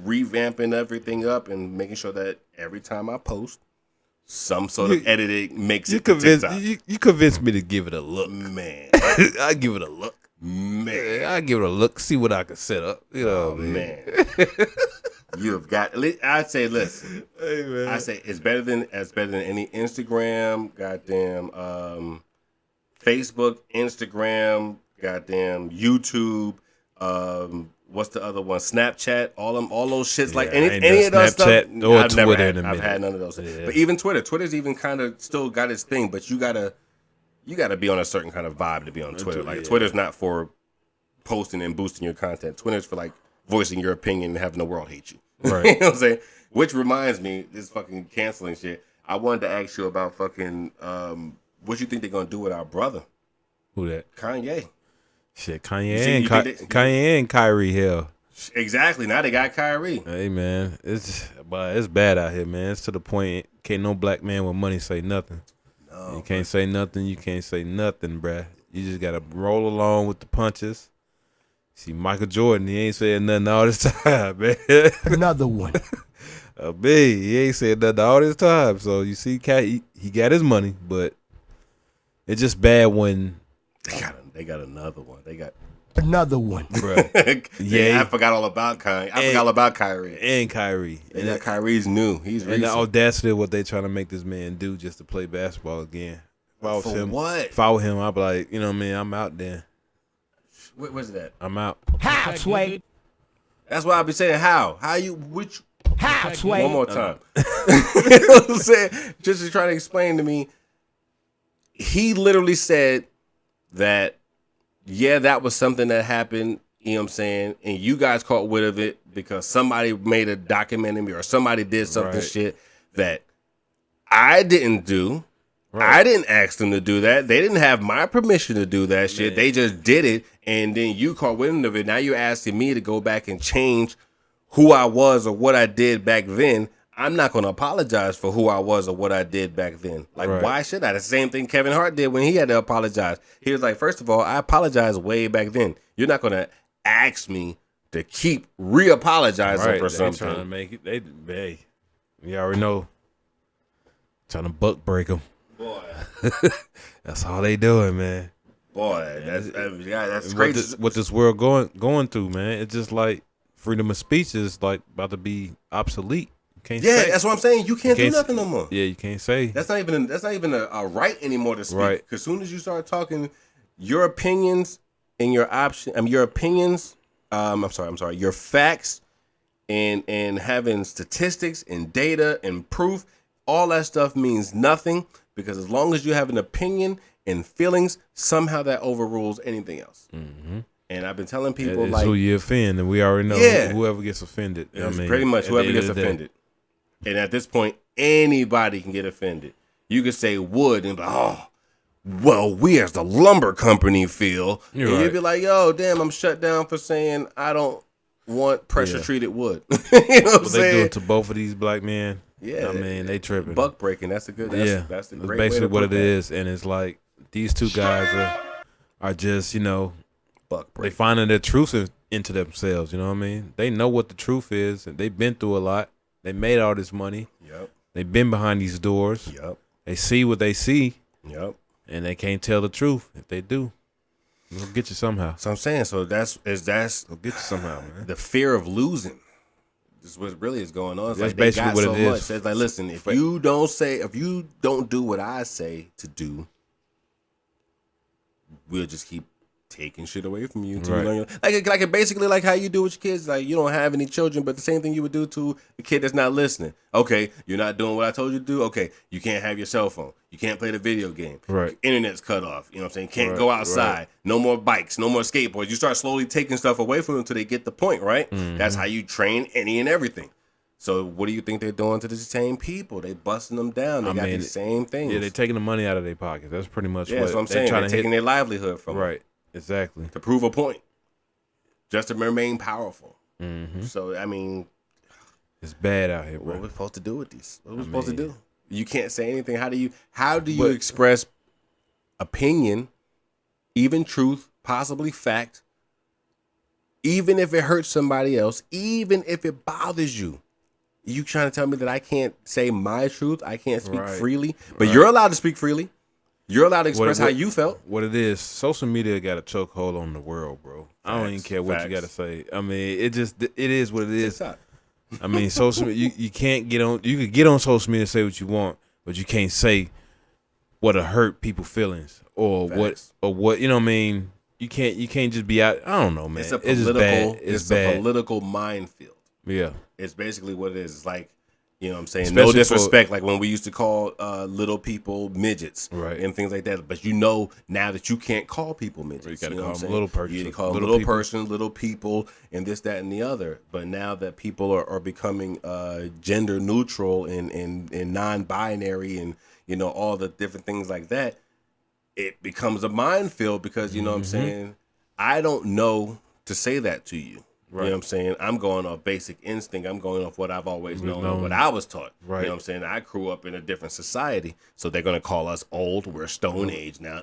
revamping everything up and making sure that every time I post, some sort of editing makes it to TikTok. You convinced me to give it a look. Man. I give it a look. Man. I give it a look, see what I can set up. You know, man. You have got, I'd say, listen. Hey, man. I say it's better than any Instagram, goddamn, Facebook, Instagram, goddamn, YouTube, what's the other one? Snapchat, all those shits. Like any of those stuff. I've never had none of those. Yeah. But even Twitter's even kind of still got its thing. But you gotta be on a certain kind of vibe to be on Twitter. Like Twitter's not for posting and boosting your content. Twitter's for like voicing your opinion and having the world hate you. Right. You know what I'm saying? Which reminds me, this fucking canceling shit. I wanted to ask you about fucking what you think they're gonna do with our brother? Who that? Kanye. Shit, Kanye and Kyrie, hell. Exactly. Now they got Kyrie. Hey, man, it's bad out here, man. It's to the point, can't no black man with money say nothing. No, you can't say nothing. You can't say nothing, bruh. You just got to roll along with the punches. See, Michael Jordan, he ain't saying nothing all this time, man. Another one. He ain't said nothing all this time. So, you see, he got his money, but it's just bad when... They got another one. They got another one. Right. I forgot all about Kyrie. I forgot all about Kyrie. And Kyrie. And that Kyrie's new. He's recent. And the audacity of what they trying to make this man do just to play basketball again. If I was him, I'd be like, you know what I mean? I'm out there. Where's that? I'm out. How, Sway? That's why I be saying how. How, Sway? One more time. You know what I'm saying? Just trying to explain to me. He literally said that, that was something that happened, you know what I'm saying? And you guys caught wind of it because somebody made a documentary or somebody did something shit that I didn't do. I didn't ask them to do that. They didn't have my permission to do that shit. They just did it, and then you caught wind of it. Now you're asking me to go back and change who I was or what I did back then. I'm not going to apologize for who I was or what I did back then. Like, why should I? The same thing Kevin Hart did when he had to apologize. He was like, first of all, I apologized way back then. You're not going to ask me to keep re-apologizing for something. Trying to make it. You already know. Trying to buck break them. Boy. That's all they doing, man. Boy, that's crazy. What this world going through, man. It's just like freedom of speech is like about to be obsolete. You can't say. That's what I'm saying. You can't do nothing no more. Yeah, you can't say. That's not even a right anymore to speak. Right. Because as soon as you start talking your opinions and your your opinions, your facts and having statistics and data and proof, all that stuff means nothing. Because as long as you have an opinion and feelings, somehow that overrules anything else. Mm-hmm. And I've been telling people it's who you offend, and we already know whoever gets offended. Pretty much whoever gets offended. And at this point, anybody can get offended. You could say wood and be like, oh, well, we as the lumber company feel. You'd be like, yo, damn, I'm shut down for saying I don't want pressure treated wood. You know what I'm saying? They do it to both of these black men. Yeah, I mean, they tripping. Buck breaking. That's a good. That's a great basically way to what put it that. is, and it's like these two guys are just buck breaking. They finding their truth into themselves. You know what I mean? They know what the truth is, and they've been through a lot. They made all this money. Yep. They've been behind these doors. Yep. They see what they see. Yep. And they can't tell the truth. If they do, it'll get you somehow. So I'm saying, that's It'll get you somehow, man. the fear of losing. This is what really is going on. It's That's like they got basically so what it is. much. It's like, listen, if you don't do what I say to do, we'll just keep taking shit away from you. Until you learn like basically like how you do with your kids. Like you don't have any children, but the same thing you would do to a kid that's not listening. Okay, you're not doing what I told you to do. Okay, you can't have your cell phone. You can't play the video game. Right. Internet's cut off. You know what I'm saying? Can't go outside. Right. No more bikes. No more skateboards. You start slowly taking stuff away from them until they get the point, right? Mm-hmm. That's how you train any and everything. So what do you think they're doing to the same people? They busting them down. They got these same things. Yeah, they're taking the money out of their pockets. That's pretty much that's what I'm saying. They're taking their livelihood from them. Right. Exactly. To prove a point. Just to remain powerful. Mm-hmm. So, I mean. It's bad out here, bro. What are we supposed to do with these? What are we supposed to do? You can't say anything. How do you express opinion, even truth, possibly fact, even if it hurts somebody else, even if it bothers you? You trying to tell me that I can't say my truth? I can't speak freely? But you're allowed to speak freely. You're allowed to express how you felt. What it is, social media got a chokehold on the world, bro. I don't even care what you got to say. I mean, it is what it is. I mean, social media, you can't get on. You can get on social media and say what you want, but you can't say what'll hurt people's feelings or what. You know what I mean? You can't just be out. I don't know, man. It's a political minefield. Yeah, it's basically what it is. It's like. You know what I'm saying? Especially no disrespect, like when we used to call little people midgets and things like that. But you know now that you can't call people midgets. You got to call them little person. You call them little person, little people, and this, that, and the other. But now that people are becoming gender neutral and non-binary and, all the different things like that, it becomes a minefield because, you know what I'm saying? I don't know to say that to you. Right. You know what I'm saying? I'm going off basic instinct. I'm going off what I've always known, what I was taught. Right. You know what I'm saying? I grew up in a different society, so they're going to call us old. We're Stone Age now.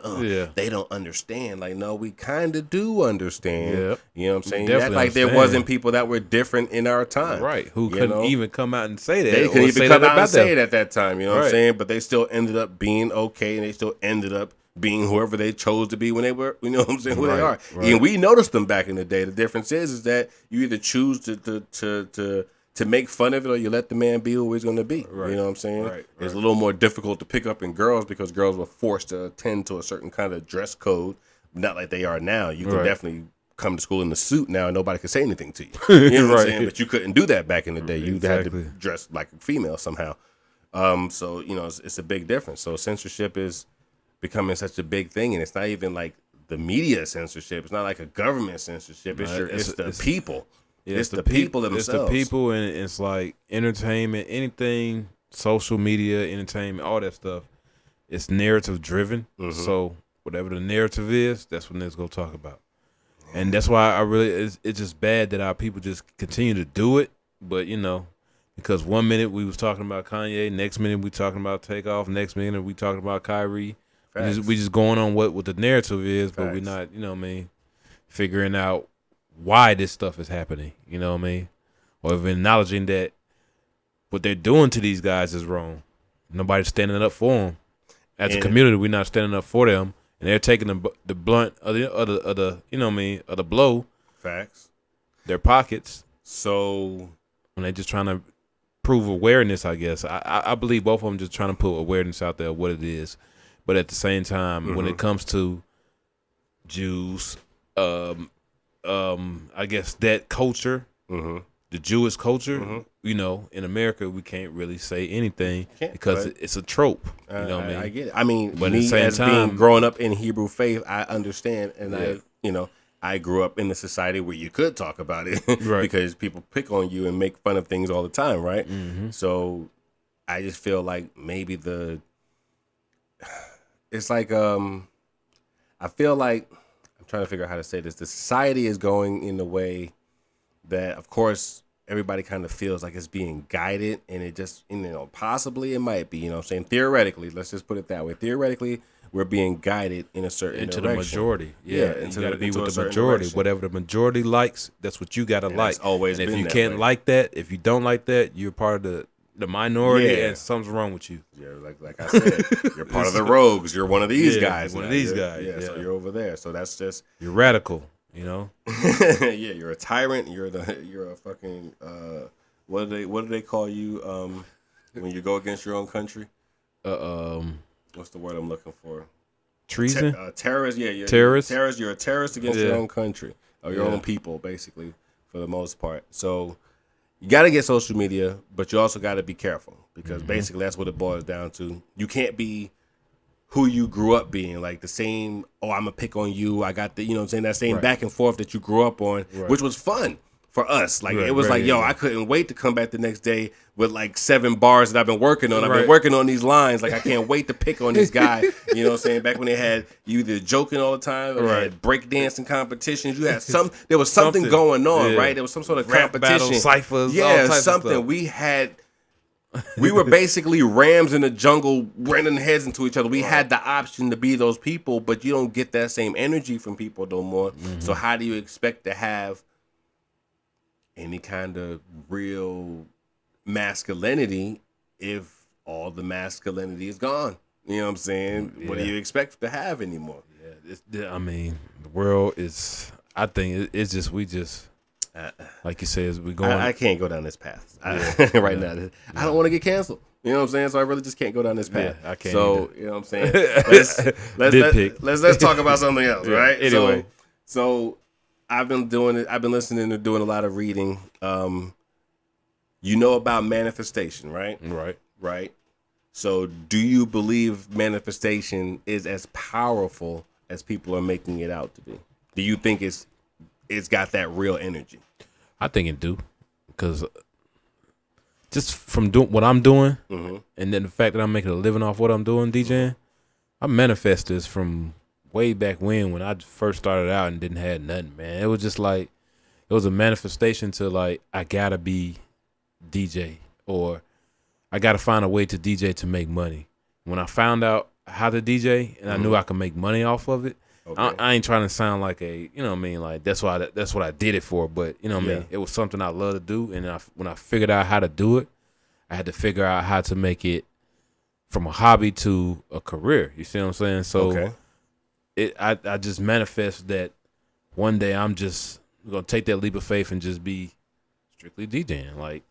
They don't understand. Like, no, we kind of do understand. Yep. You know what I'm saying? Act like there wasn't people that were different in our time. Right. Who couldn't even come out and say that. They couldn't even come out and say it at that time. You know what I'm saying? But they still ended up being okay, and they still ended up being whoever they chose to be when they were, you know what I'm saying, who they are. Right. And we noticed them back in the day. The difference is that you either choose to make fun of it or you let the man be who he's going to be. Right. You know what I'm saying? Right. It's a little more difficult to pick up in girls because girls were forced to attend to a certain kind of dress code, not like they are now. You can definitely come to school in a suit now and nobody can say anything to you. You know what I'm saying? But you couldn't do that back in the day. You had to dress like a female somehow. So, it's a big difference. So censorship is becoming such a big thing, and it's not even like the media censorship. It's not like a government censorship. It's the people. It's the people themselves. It's the people, and it's like entertainment, anything, social media, entertainment, all that stuff. it's narrative driven. Mm-hmm. So whatever the narrative is, that's what niggas gonna talk about. And that's why I really it's just bad that our people just continue to do it. But because 1 minute we was talking about Kanye, next minute we talking about Takeoff, next minute we talking about Kyrie. We just going on what the narrative is, but we're not, figuring out why this stuff is happening. You know what I mean? Or even acknowledging that what they're doing to these guys is wrong. Nobody's standing up for them. As a community, we're not standing up for them, and they're taking the blunt of the blow. Facts. Their pockets. So when they're just trying to prove awareness, I guess. I believe both of them just trying to put awareness out there of what it is. But at the same time, when it comes to Jews, I guess that culture, the Jewish culture, in America, we can't really say anything because it's a trope. You know what I mean? I get it. I mean, but me at the same as time, being growing up in Hebrew faith, I understand, and I grew up in a society where you could talk about it because people pick on you and make fun of things all the time, right? So I just feel like maybe it's like I feel like I'm trying to figure out how to say this. The society is going in a way that, of course, everybody kind of feels like it's being guided, and it just, possibly it might be, I'm saying theoretically, let's just put it that way. Theoretically, we're being guided in a certain direction. The majority. Yeah, you got to be with the majority. Direction. Whatever the majority likes, that's what you got to like. Always and been if you that can't way. like that, if you don't like that, you're part of the minority, and something's wrong with you. Yeah, like I said, you're part of the rogues. You're one of these guys. One of these guys. Yeah, so you're over there. So that's just you're radical. yeah, you're a tyrant. You're a fucking what do they call you when you go against your own country? What's the word I'm looking for? Treason. Terrorist. Yeah, terrorist. Terrorist. You're a terrorist against your own country or your own people, basically, for the most part. So you got to get social media, but you also got to be careful because basically that's what it boils down to. You can't be who you grew up being, like the same, I'm going to pick on you. I got the, that same back and forth that you grew up on, which was fun for us. Like, it was I couldn't wait to come back the next day with like 7 bars that I've been working on. I've been working on these lines. Like, I can't wait to pick on this guy. You know what I'm saying? Back when they had you either joking all the time or had breakdancing competitions. You had there was something going on, right? There was some sort of rap competition. Battle, ciphers, yeah, something. We were basically rams in the jungle running heads into each other. We had the option to be those people, but you don't get that same energy from people no more. So how do you expect to have any kind of real masculinity if all the masculinity is gone? You know what I'm saying? Yeah. What do you expect to have anymore? Yeah, the world is, I think it's just, like you said, we going. I can't go down this path right now. I don't want to get canceled. You know what I'm saying? So I really just can't go down this path. Yeah, I can't. So either. you know what I'm saying? Let's talk about something else, right? Anyway, so I've been doing it. I've been listening to doing a lot of reading. You know about manifestation, right? Right. So do you believe manifestation is as powerful as people are making it out to be? Do you think it's got that real energy? I think it do, because just from doing what I'm doing, and then the fact that I'm making a living off what I'm doing, DJing, I manifest this from way back when I first started out and didn't have nothing, man. It was just like, it was a manifestation to like, I gotta be DJ, or I gotta find a way to DJ to make money. When I found out how to DJ and I knew I could make money off of it, okay. I ain't trying to sound like a, you know what I mean, like that's what I did it for, but you know what I mean, it was something I love to do, and when I figured out how to do it, I had to figure out how to make it from a hobby to a career. You see what I'm saying? So I just manifest that one day I'm just gonna take that leap of faith and just be strictly DJing. Like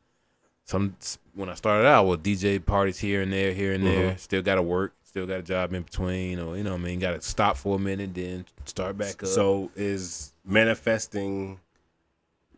when I started out, with DJ parties here and there, still got to work. Still got a job in between, or you know what I mean, got to stop for a minute, then start back up. So is manifesting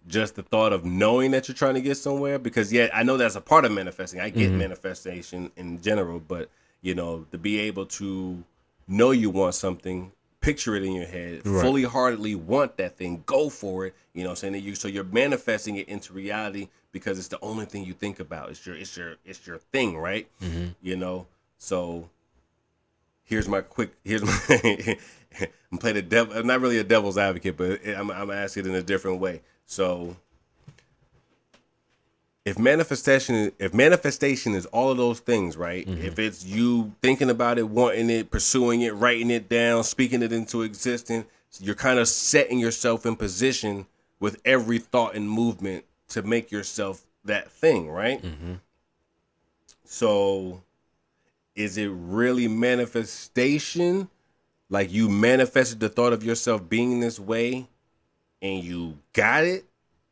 just the thought of knowing that you're trying to get somewhere? Because I know that's a part of manifesting. I get manifestation in general, but to be able to know you want something, picture it in your head, fully heartedly want that thing, go for it. You know what I'm saying? So you're manifesting it into reality because it's the only thing you think about. It's your thing, right? So here's my I'm playing the devil. I'm not really a devil's advocate, but I'm asking it in a different way. So, if manifestation is all of those things, right? Mm-hmm. If it's you thinking about it, wanting it, pursuing it, writing it down, speaking it into existence, you're kind of setting yourself in position with every thought and movement to make yourself that thing, right? Mm-hmm. So, is it really manifestation? Like you manifested the thought of yourself being this way and you got it,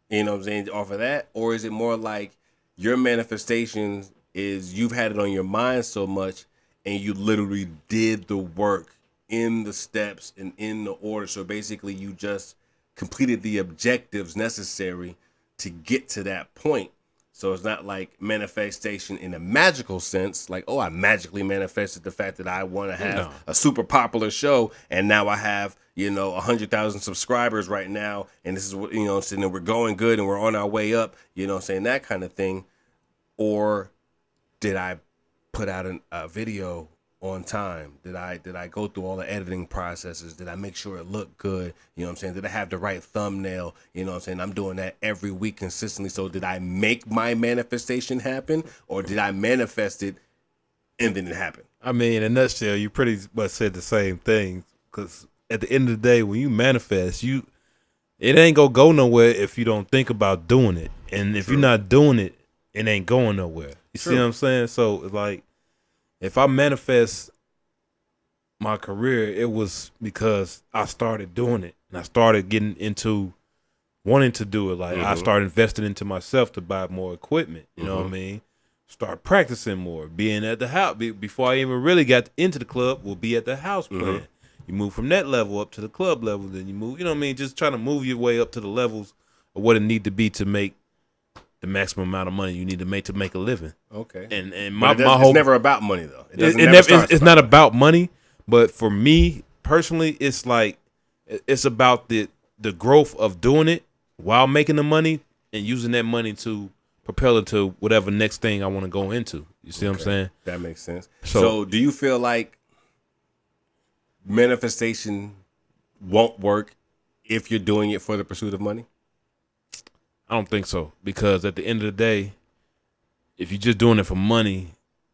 you know what I'm saying, off of that? Or is it more like your manifestation is you've had it on your mind so much and you literally did the work in the steps and in the order? So basically you just completed the objectives necessary to get to that point. So it's not like manifestation in a magical sense, like, oh, I magically manifested the fact that I want to have a super popular show, and now I have, 100,000 subscribers right now, and this is what, and we're going good and we're on our way up, saying that kind of thing. Or did I put out a video on time? Did I go through all the editing processes? Did I make sure it looked good? Did I have the right thumbnail? I'm doing that every week consistently. So did I make my manifestation happen, or did I manifest it and then it happened? I mean, in a nutshell, you pretty much said the same thing, because at the end of the day, when you manifest, it ain't gonna go nowhere if you don't think about doing it. And if you're not doing it, it ain't going nowhere. You see what I'm saying? So it's like, if I manifest my career, it was because I started doing it, and I started getting into wanting to do it. Like I started investing into myself to buy more equipment. You know what I mean? Start practicing more, being at the house. Before I even really got into the club, we'll be at the house playing. You move from that level up to the club level, then you move. You know what I mean? Just trying to move your way up to the levels of what it need to be to make the maximum amount of money you need to make a living. Okay. And my whole, it's never about money though. It's not about money, but for me personally, it's like it's about the growth of doing it while making the money and using that money to propel into whatever next thing I want to go into. You see what I'm saying? That makes sense. So do you feel like manifestation won't work if you're doing it for the pursuit of money? I don't think so, because at the end of the day, if you're just doing it for money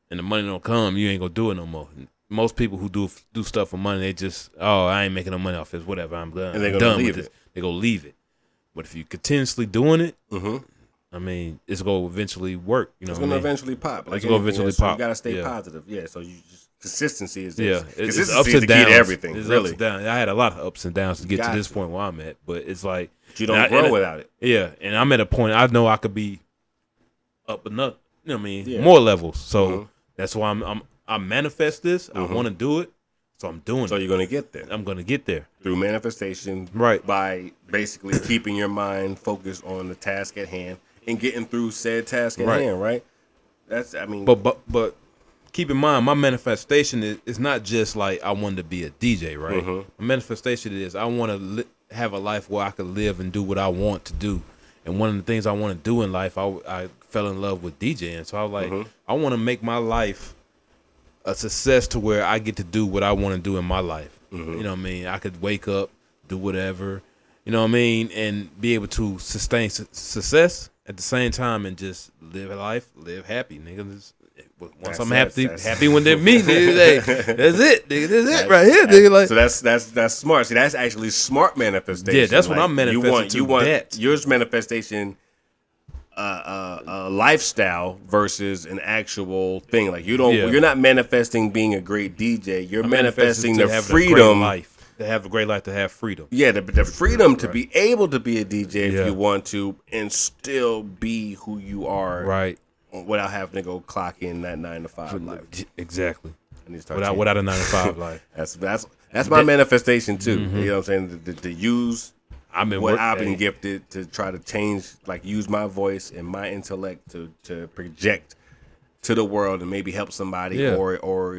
and the money don't come, you ain't gonna do it no more. Most people who do stuff for money, they just, I ain't making no money off this, whatever, I'm done. And they're gonna leave it. They're gonna leave it. But if you continuously doing it, I mean, it's gonna eventually work. It's gonna eventually pop. It's gonna eventually pop. You gotta stay positive. Yeah. So you just consistency is it's ups and downs. To everything. It's really. ups and downs. I had a lot of ups and downs to get to this point where I'm at, but it's like you don't grow without it. Yeah, and I'm at a point I know I could be up and up. You know what I mean? More levels. So that's why I manifest this. I want to do it. So I'm doing it. So you're going to get there. I'm going to get there. Through manifestation. Right. By basically keeping your mind focused on the task at hand and getting through said task at hand, right? But keep in mind, my manifestation is not just like I wanted to be a DJ, right? My manifestation is I want to have a life where I could live and do what I want to do. And one of the things I want to do in life, I fell in love with DJing. So I was like, I want to make my life a success to where I get to do what I want to do in my life. You know what I mean? I could wake up, do whatever, you know what I mean? And be able to sustain success at the same time and just live a life, live happy, nigga. Once I'm happy when they're me, nigga, that's it, nigga. That's it right here, nigga. Like, so that's smart. See, that's actually smart manifestation. Yeah, that's what I'm manifesting. You want yours manifestation, a lifestyle versus an actual thing. Like you're not manifesting being a great DJ. You're manifesting the freedom. To have a great life, to have freedom. Yeah, the freedom to be able to be a DJ if you want to, and still be who you are. Right. Without having to go clock in that 9 to 5 life. Exactly. Without a 9 to 5 life. That's my manifestation too. You know what I'm saying? To use I've been gifted to try to change, like use my voice and my intellect to project to the world and maybe help somebody or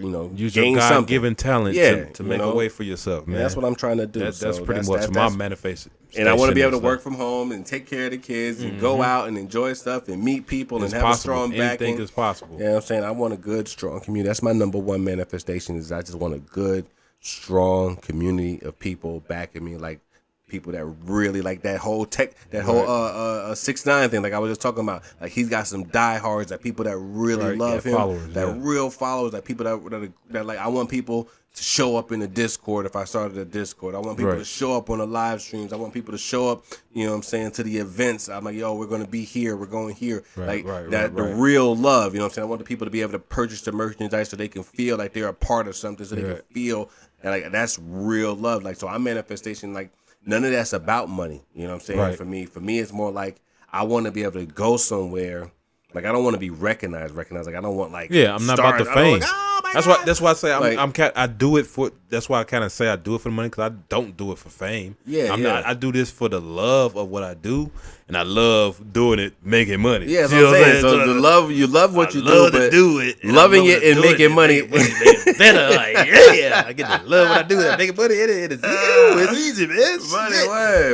you know, use gain your something. God-given talent to make a way for yourself, man. And that's what I'm trying to do. That's pretty much my manifestation. And I want to be able to work from home and take care of the kids and go out and enjoy stuff and meet people and have a strong backing. Anything is possible. You know what I'm saying? I want a good, strong community. That's my number one manifestation is I just want a good, strong community of people backing me, like people that really like that whole 6ix9ine thing, like I was just talking about. Like he's got some diehards, that people that really love him, real followers, that people that like. I want people to show up in the Discord if I started a Discord. I want people to show up on the live streams. I want people to show up, you know what I'm saying, to the events. I'm like, yo, we're going to be here. We're going here. The real love, you know what I'm saying? I want the people to be able to purchase the merchandise so they can feel like they're a part of something, so they can feel like that's real love. Like, so I'm manifestation, like none of that's about money. You know what I'm saying? For me, it's more like I want to be able to go somewhere. Like I don't want to be recognized. Like I don't want like I'm not about the fame. That's why I say I do it for. That's why I kind of say I do it for the money, because I don't do it for fame. I do this for the love of what I do, and I love doing it, making money. Yeah, that's what I'm saying. So you love what you do, but do it, loving it and making money better. Like I get to love what I do and making money. It's easy, man.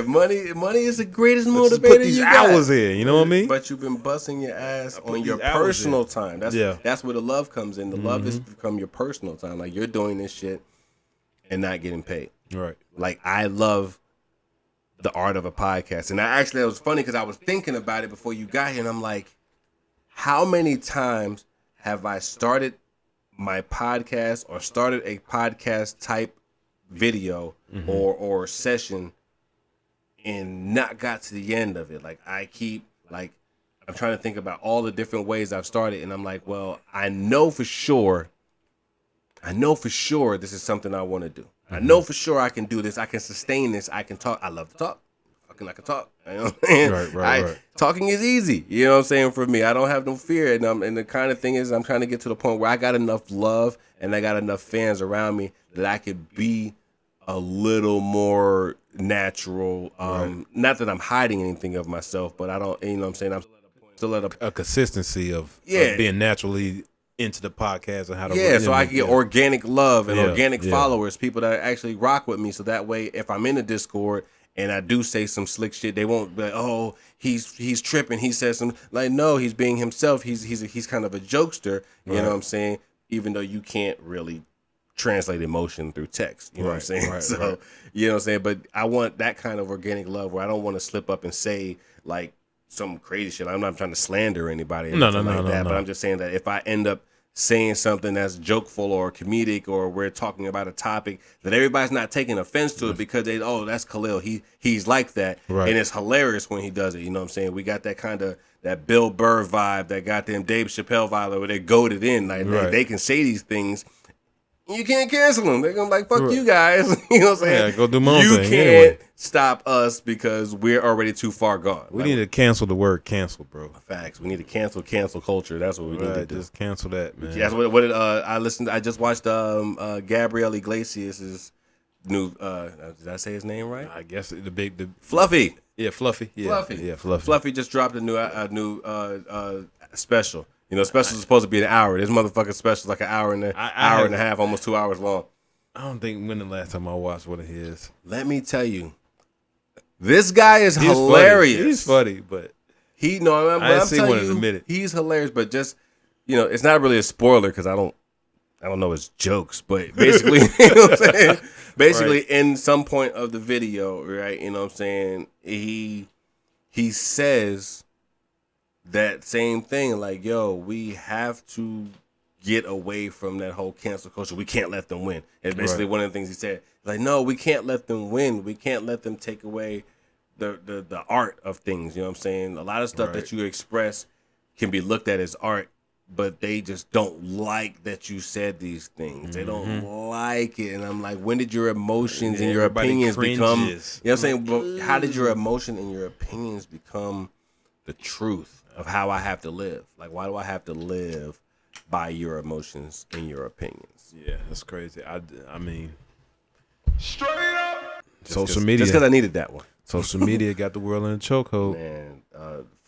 Money is the greatest motivator. Put these hours in. You know what I mean? But you've been busting your ass on your personal time. That's where the love comes in. The love is become your personal time. Like you're doing this shit and not getting paid. Right. Like I love the art of a podcast. And it was funny because I was thinking about it before you got here, and I'm like, how many times have I started my podcast or started a podcast type video or session and not got to the end of it? Like I'm trying to think about all the different ways I've started, and I'm like, well, I know for sure this is something I want to do. I know for sure I can do this. I can sustain this. I can talk. I love to talk. Fucking I can talk. You know what I'm saying? Right. Talking is easy. You know what I'm saying? For me, I don't have no fear. And the kind of thing is, I'm trying to get to the point where I got enough love and I got enough fans around me that I could be a little more natural. Not that I'm hiding anything of myself, but I don't. You know what I'm saying? I'm still at a consistency of being naturally into the podcast and how to so I can get organic love and organic followers, people that actually rock with me, so that way if I'm in the Discord and I do say some slick shit, they won't be like, oh, he's tripping, he says some, like, no, he's being himself, he's kind of a jokester, you know what I'm saying, even though you can't really translate emotion through text, you know what I'm saying, you know what I'm saying, but I want that kind of organic love where I don't want to slip up and say like some crazy shit. I'm not trying to slander anybody but I'm just saying that if I end up saying something that's jokeful or comedic, or we're talking about a topic that everybody's not taking offense to it because that's Khalil, he's like that, and it's hilarious when he does it, you know what I'm saying? We got that kind of that Bill Burr vibe, that goddamn Dave Chappelle vibe where they goaded in, like they can say these things. You can't cancel them. They're gonna be like, fuck you guys. You know what I'm saying? Go do my own thing. You can't stop us because we're already too far gone. We need to cancel the word cancel, bro. Facts. We need to cancel culture. That's what we need to do. Just cancel that, man. That's what I just watched Gabriel Iglesias' new did I say his name right? I guess the Fluffy. Yeah, Fluffy. Yeah. Fluffy. Yeah, Fluffy. Fluffy just dropped a new special. You know, specials are supposed to be an hour. This motherfucking special is like an hour and a half, almost 2 hours long. I don't think when the last time I watched one of his. Let me tell you, this guy is hilarious. Funny. He's funny, but I ain't seen one in a minute. He's hilarious, but just, you know, it's not really a spoiler because I don't know his jokes, but basically, you know what I'm saying? Basically, in some point of the video, right, you know what I'm saying, he says that same thing, like, yo, we have to get away from that whole cancel culture. We can't let them win. And basically one of the things he said, like, no, we can't let them win. We can't let them take away the art of things. You know what I'm saying? A lot of stuff that you express can be looked at as art, but they just don't like that you said these things. They don't like it. And I'm like, when did your emotions and your opinions become, you know what I'm saying? But how did your emotion and your opinions become the truth of how I have to live? Like, why do I have to live by your emotions and your opinions? Yeah, that's crazy. I mean, Straight up. social media. Just because I needed that one. Social media got the world in a chokehold. Man,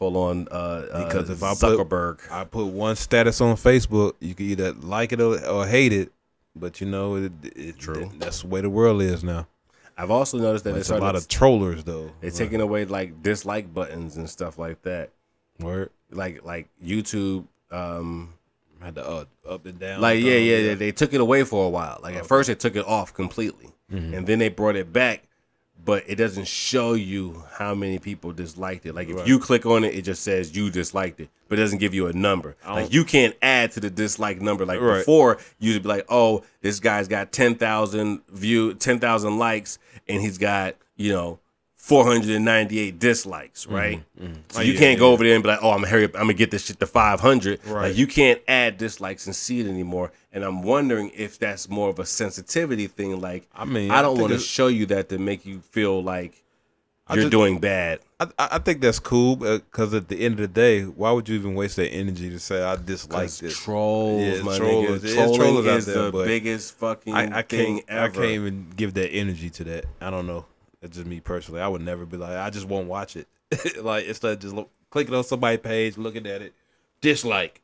full on Because if Zuckerberg. I put one status on Facebook, you can either like it or hate it. But you know, True. That's the way the world is now. I've also noticed that There's a lot of trollers though. They're taking away like dislike buttons and stuff like that. Word. Like YouTube. Had the up and down. Like yeah. They took it away for a while. Like at first they took it off completely, and then they brought it back. But it doesn't show you how many people disliked it. Like if you click on it, it just says you disliked it, but it doesn't give you a number. Like you can't add to the dislike number. Like before, you'd be like, oh, this guy's got 10,000 likes, and he's got 498 dislikes, right? So you can't go over there and be like, oh, I'm gonna get this shit to 500. Right. Like you can't add dislikes and see it anymore. And I'm wondering if that's more of a sensitivity thing. Like, I don't want to show you that to make you feel like you're doing bad. I think that's cool because at the end of the day, why would you even waste that energy to say I dislike this? Trolls, my nigga. Trolling is the biggest fucking thing ever. I can't even give that energy to that. I don't know. That's just me personally. I would never be like, I just won't watch it. Like, instead of just clicking on somebody's page, looking at it, dislike.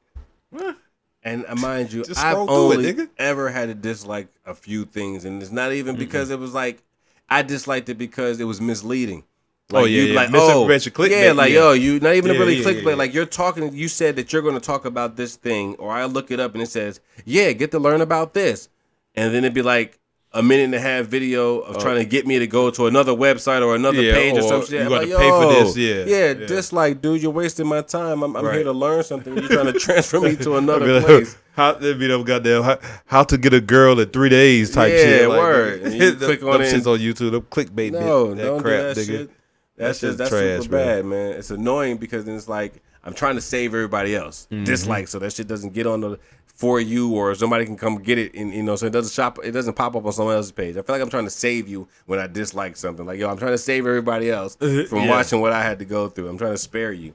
And mind you, I've only ever had to dislike a few things, and it's not even because it was like I disliked it because it was misleading. Like, like, misinformation, clickbait. yo, you not even really clickbait. Like you're talking, you said that you're going to talk about this thing, or I look it up and it says, get to learn about this, and then it'd be like a minute and a half video of trying to get me to go to another website or another page or some shit. You got to pay for this, dislike, dude, you're wasting my time. I'm here to learn something. You're trying to transfer me to another place. How to get a girl in 3 days type shit. Yeah, word. And you click on it. Shit's on YouTube. Them clickbait. No, that don't crap, do that nigga. shit. That's trash, super bad, man. It's annoying because then it's like I'm trying to save everybody else. Dislike, so that shit doesn't get on the for you, or somebody can come get it, and so it doesn't pop up on someone else's page. I feel like I'm trying to save you when I dislike something. Like, I'm trying to save everybody else from watching what I had to go through. I'm trying to spare you,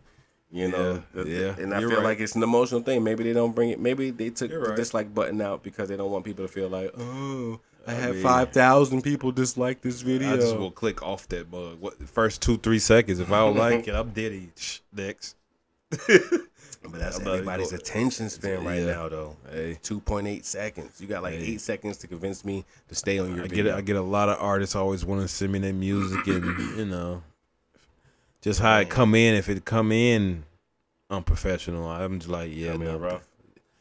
and I feel like it's an emotional thing. Maybe they don't bring it. Maybe they took the dislike button out because they don't want people to feel like, oh, I had 5,000 people dislike this video. I just will click off that bug. First 2-3 seconds. If I don't like it, I'm dead. Next. But that's everybody's attention span right now, though. Hey, 2.8 seconds. You got like 8 seconds to convince me to stay on your video. I get a lot of artists always want to send me their music, and just how it come in. If it come in unprofessional, I'm just like, rough.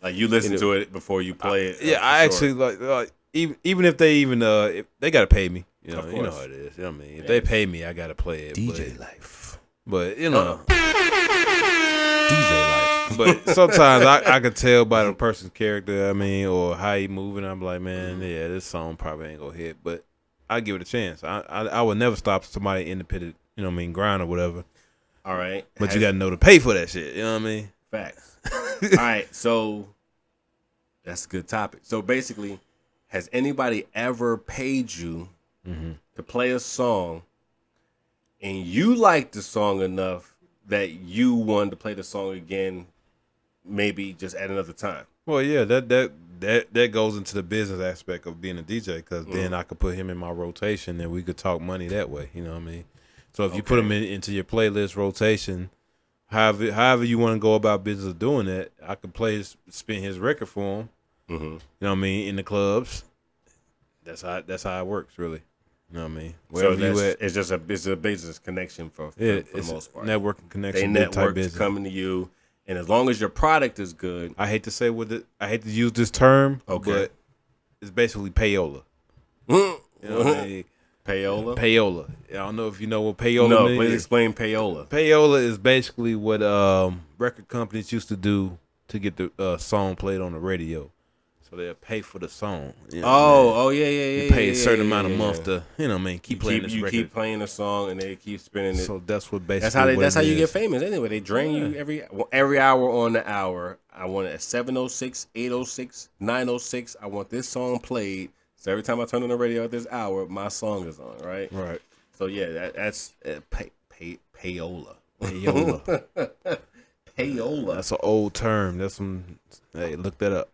Like you listen to it before you play it. I actually like even if they if they gotta pay me. You know how it is. You know what I mean? If they pay me, I gotta play it. DJ life. But DJ life. But sometimes I could tell by the person's character, or how he moving. I'm like, man, this song probably ain't gonna hit. But I give it a chance. I would never stop somebody independent, grind or whatever. All right. But you gotta know to pay for that shit. You know what I mean? Facts. All right. So that's a good topic. So basically, has anybody ever paid you to play a song and you liked the song enough that you wanted to play the song again, maybe just at another time? Well, yeah, that goes into the business aspect of being a DJ, because then I could put him in my rotation and we could talk money that way. You know what I mean? So if you put him into your playlist rotation, however you want to go about business of doing that, I could spin his record for him. You know what I mean? In the clubs. That's how it works, really. You know what I mean? Wherever you at, it's a business connection for the most part. Networking connection. They network coming to you, and as long as your product is good. I hate to use this term, but it's basically payola. You know what I mean? Payola? Payola. I don't know if you know what payola means. No, please explain payola. Payola is basically what record companies used to do to get the song played on the radio. So they'll pay for the song. You know yeah. You pay a certain amount a month to, keep playing this record. You keep playing the song and they keep spinning it. So that's what basically that's how you get famous anyway. They drain you every hour on the hour. I want it at 7:06, 8:06, 9:06. I want this song played. So every time I turn on the radio at this hour, my song is on, right? Right. So yeah, that's payola. Payola. Payola. That's an old term. That's some. Hey, look that up.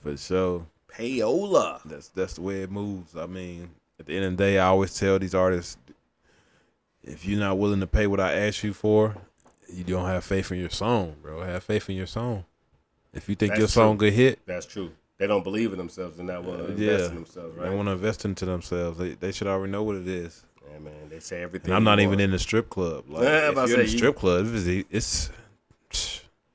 For sure. Payola. That's the way it moves. I mean, at the end of the day, I always tell these artists, if you're not willing to pay what I ask you for, you don't have faith in your song, bro. Have faith in your song. If you think That's your song true. good hit, That's true. They don't believe in themselves and not want to invest in themselves, right? They want to invest into themselves. They should already know what it is. Yeah, man. They say everything. And I'm not even in the strip club. Like, Yeah, if but I you're in the say strip club, it's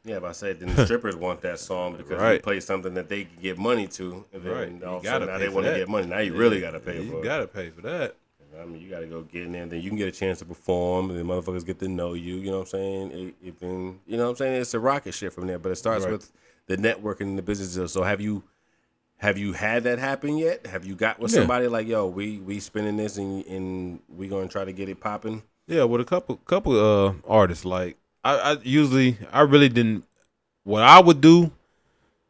Yeah, but I said then the strippers want that song because you Right. play something that they can get money to, and then Right. all You of a gotta sudden now pay they for want to that. get money. Now you really got to pay for you it. gotta pay for that. I mean, you got to go get in there, then you can get a chance to perform, and then motherfuckers get to know you. You know what I'm saying? Then you know what I'm saying? It's a rocket ship from there, but it starts Right. with the networking and the business. So have you had that happen yet? Have you got with Yeah. somebody like, yo, we spinning this and we gonna try to get it popping? Yeah, with a couple artists. Like I really didn't. What I would do,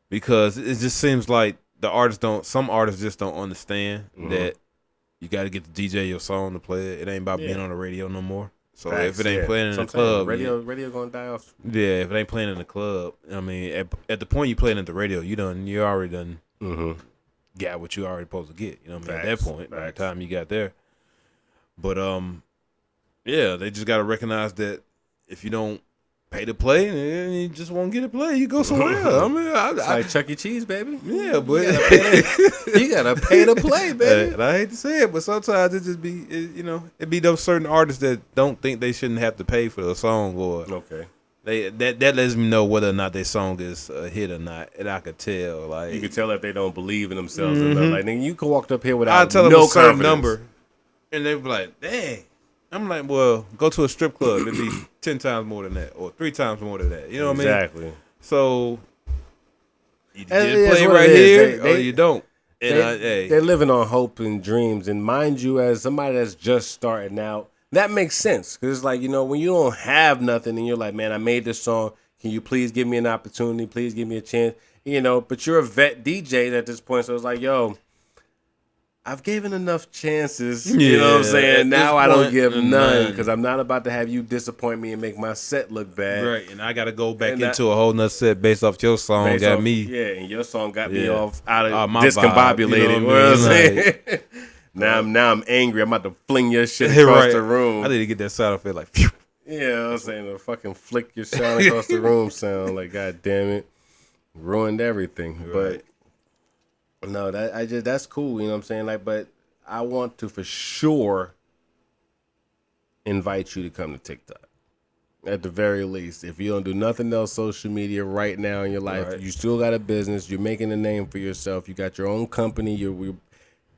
because it just seems like some artists just don't understand that you got to get the DJ your song to play it. It ain't about being on the radio no more. So Facts, if it ain't playing in the That's what I'm saying. club, radio gonna die off. yeah, if it ain't playing in the club, I mean, at the point you playing at the radio, you already done got what you already supposed to get. You know what I mean? At that Facts, point, by the facts. time you got there. But yeah, they just gotta recognize that if you don't pay to play and you just won't get to play, you go somewhere else. I mean, It's like Chuck E. Cheese, baby. yeah, but You gotta pay to play, baby. and I hate to say it, but sometimes it just be, it be those certain artists that don't think they shouldn't have to pay for a song, or Okay. that lets me know whether or not their song is a hit or not, and I could tell. Like, You can tell if they don't believe in themselves enough. Like, nigga, you can walk up here without I tell them no a certain confidence. number, and they be like, "Dang." I'm like, well, go to a strip club. It'd be 10 times more than that, or 3 times more than that. You know what I mean? Exactly. So you And get it it is play what right it is. here, They- or you don't. And They're living on hope and dreams. And mind you, as somebody that's just starting out, that makes sense. Because it's like, when you don't have nothing and you're like, man, I made this song. Can you please give me an opportunity? Please give me a chance. But you're a vet DJ at this point. So it's like, yo, I've given enough chances. You know what I'm Yeah, saying? at Now this I don't point, give none none. because I'm not about to have you disappoint me and make my set look bad. right, and I got to go back And into a whole nother set based off your song. Based Got off- me. Yeah, and your song got me Yeah. off out of My discombobulated. vibe, You know what I'm saying? Like, now I'm angry. I'm about to fling your shit across right. the room. I need to get that sound effect like, phew. Yeah, you know what I'm saying, the fucking flick your sound across the room sound like, god damn it, ruined everything. Right. But no, that's cool. You know what I'm saying? Like, but I want to for sure invite you to come to TikTok. At the very least, if you don't do nothing else social media right now in your life, Right. you still got a business, you're making a name for yourself, you got your own company,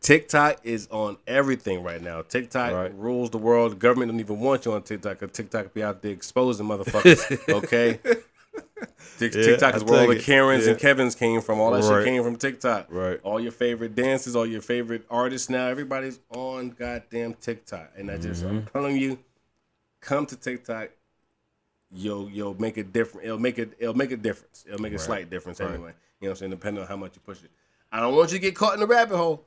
TikTok is on everything right now. TikTok Right. rules the world. The government don't even want you on TikTok because TikTok be out there exposing motherfuckers. Okay? TikTok is I where all take the it. Karens and Yeah. Kevins came from. All that shit Right. came from TikTok. Right. All your favorite dances, all your favorite artists now, everybody's on goddamn TikTok. And I'm telling you, come to TikTok. You'll make a difference. It'll make a difference. It'll make a slight difference anyway. You know what I'm saying? Depending on how much you push it. I don't want you to get caught in the rabbit hole.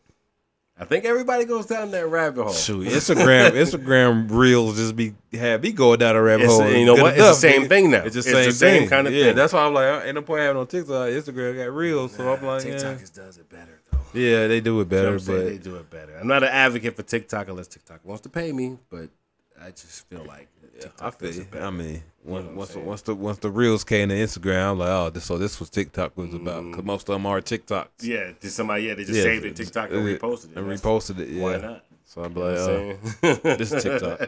I think everybody goes down that rabbit hole. Shoot, Instagram reels just be going down a rabbit It's- hole. you know Good what? It's enough, the same nigga. thing now. It's It's the the same same kind of yeah, thing. that's why I'm like, ain't no point having on TikTok. Instagram got reels, so I'm like, TikTok yeah. does it better though. Yeah, they do it better, You know what I'm saying? but They do it better. I'm not an advocate for TikTok unless TikTok wants to pay me, but I just feel like TikTok I feel does you. it better. I mean, what I'm once saying? once the reels came to Instagram, I'm like, oh, this was TikTok was about, because most of them are TikToks. Yeah, did somebody? Yeah, they just Yeah, saved it TikTok and reposted it. And That's- reposted it. Yeah. Why not? So I'm You know like, what I'm saying? this is TikTok.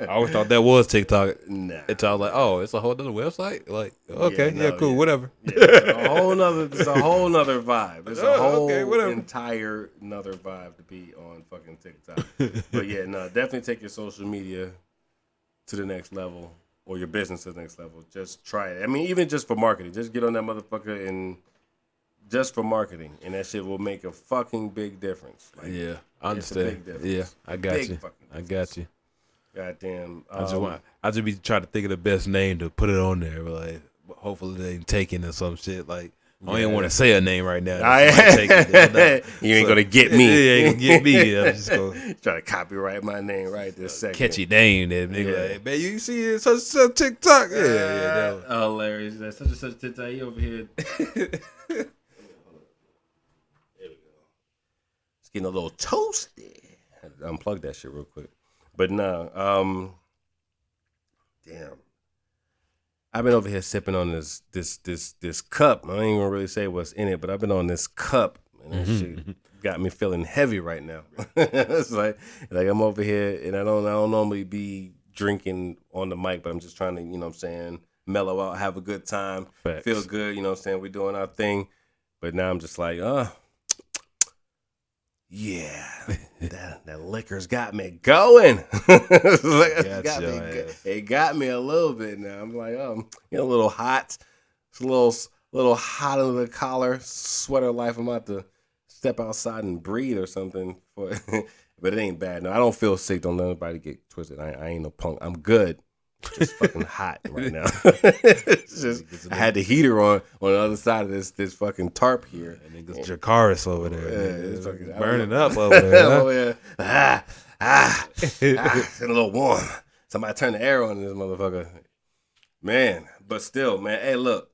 I always thought that was TikTok. Nah. Until I was like, oh, it's a whole other website. Like, okay, no, cool, yeah. whatever. Yeah, it's a whole nother vibe. It's a Oh, whole okay, whatever. entire another vibe to be on fucking TikTok. But yeah, no, definitely take your social media to the next level or your business to the next level. Just try it. I mean, even just for marketing, just get on that motherfucker and just for marketing, and that shit will make a fucking big difference. Like, Yeah, I it's a big understand. difference. Yeah, I got Big you. fucking I got you. Goddamn. I just be trying to think of the best name to put it on there. But like, hopefully they ain't taken or some shit. Like, I don't even want to say a name right now. You ain't gonna get me. You ain't gonna get me. I'm just gonna Try to copyright my name right this second. catchy name that nigga. Yeah. Like, man, you see it such TikTok? Yeah, that was- Hilarious. That's such and such TikTok. He over here. There we go. It's getting a little toasty. I had to unplug that shit real quick. But no, damn. I've been over here sipping on this cup. I don't even really say what's in it, but I've been on this cup, and that shit got me feeling heavy right now. It's like I'm over here, and I don't normally be drinking on the mic, but I'm just trying to, you know what I'm saying, mellow out, have a good time, Facts. feel good, you know what I'm saying? We're doing our thing. But now I'm just like, yeah, that liquor's got me going. It got me a little bit now. I'm like, a little hot. It's a little hot under the collar. Sweater life. I'm about to step outside and breathe or something. But it ain't bad. No, I don't feel sick. Don't let anybody get twisted. I ain't no punk. I'm good. Just fucking hot right now. It's just, I had the heater on the other side of this fucking tarp here. And niggas Jakaris over there. Yeah, it's fucking burning up over there. Huh? It's a little warm. Somebody turn the air on this motherfucker. Man, but still, man. Hey, look,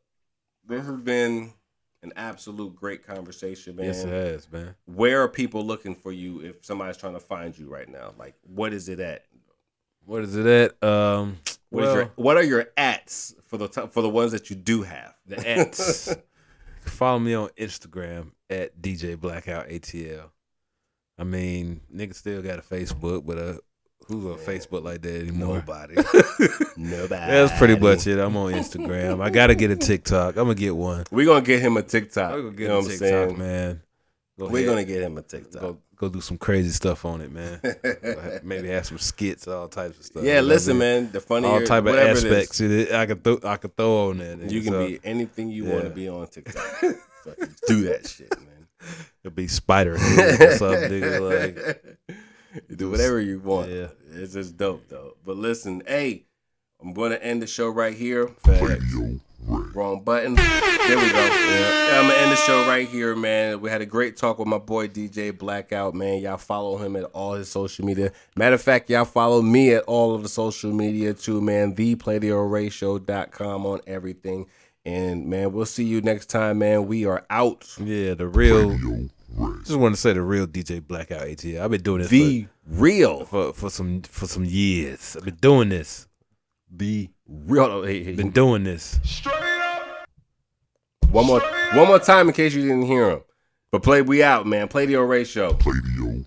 this has been an absolute great conversation, man. Yes, it has, man. Where are people looking for you if somebody's trying to find you right now? Like, what is it at? What is it at? What are your ats for the ones that you do have? The ats. Follow me on Instagram at DJ Blackout-ATL. I mean, niggas still got a Facebook, but who's on Facebook like that anymore? Nobody. That's pretty much it. I'm on Instagram. I gotta get a TikTok. I'm gonna get one. We're gonna get him a TikTok. I'm gonna get you know a what I'm TikTok, saying? man. We're gonna get him a TikTok. Go do some crazy stuff on it, man. Maybe have some skits, all types of stuff. Yeah, listen, man. The funny, all type of aspects it I could throw on that. You can be anything you want to be on TikTok. Fucking do that shit, man. It'll be Spider Head or something, nigga. Like, do whatever you want. Yeah. It's just dope, though. But listen, hey, I'm going to end the show right here. Wrong button. There we go. Yeah, I'm going to end the show right here, man. We had a great talk with my boy DJ Blackout, man. Y'all follow him at all his social media. Matter of fact, y'all follow me at all of the social media too, man. ThePladioRayShow.com on everything. And, man, we'll see you next time, man. We are out. Yeah, the real. Just want to say the real DJ Blackout-ATL. I've been doing this for some years. I've been doing this. The real. Been doing this. One more time in case you didn't hear him. But we out, man. Pladio Ray Show. Pladio.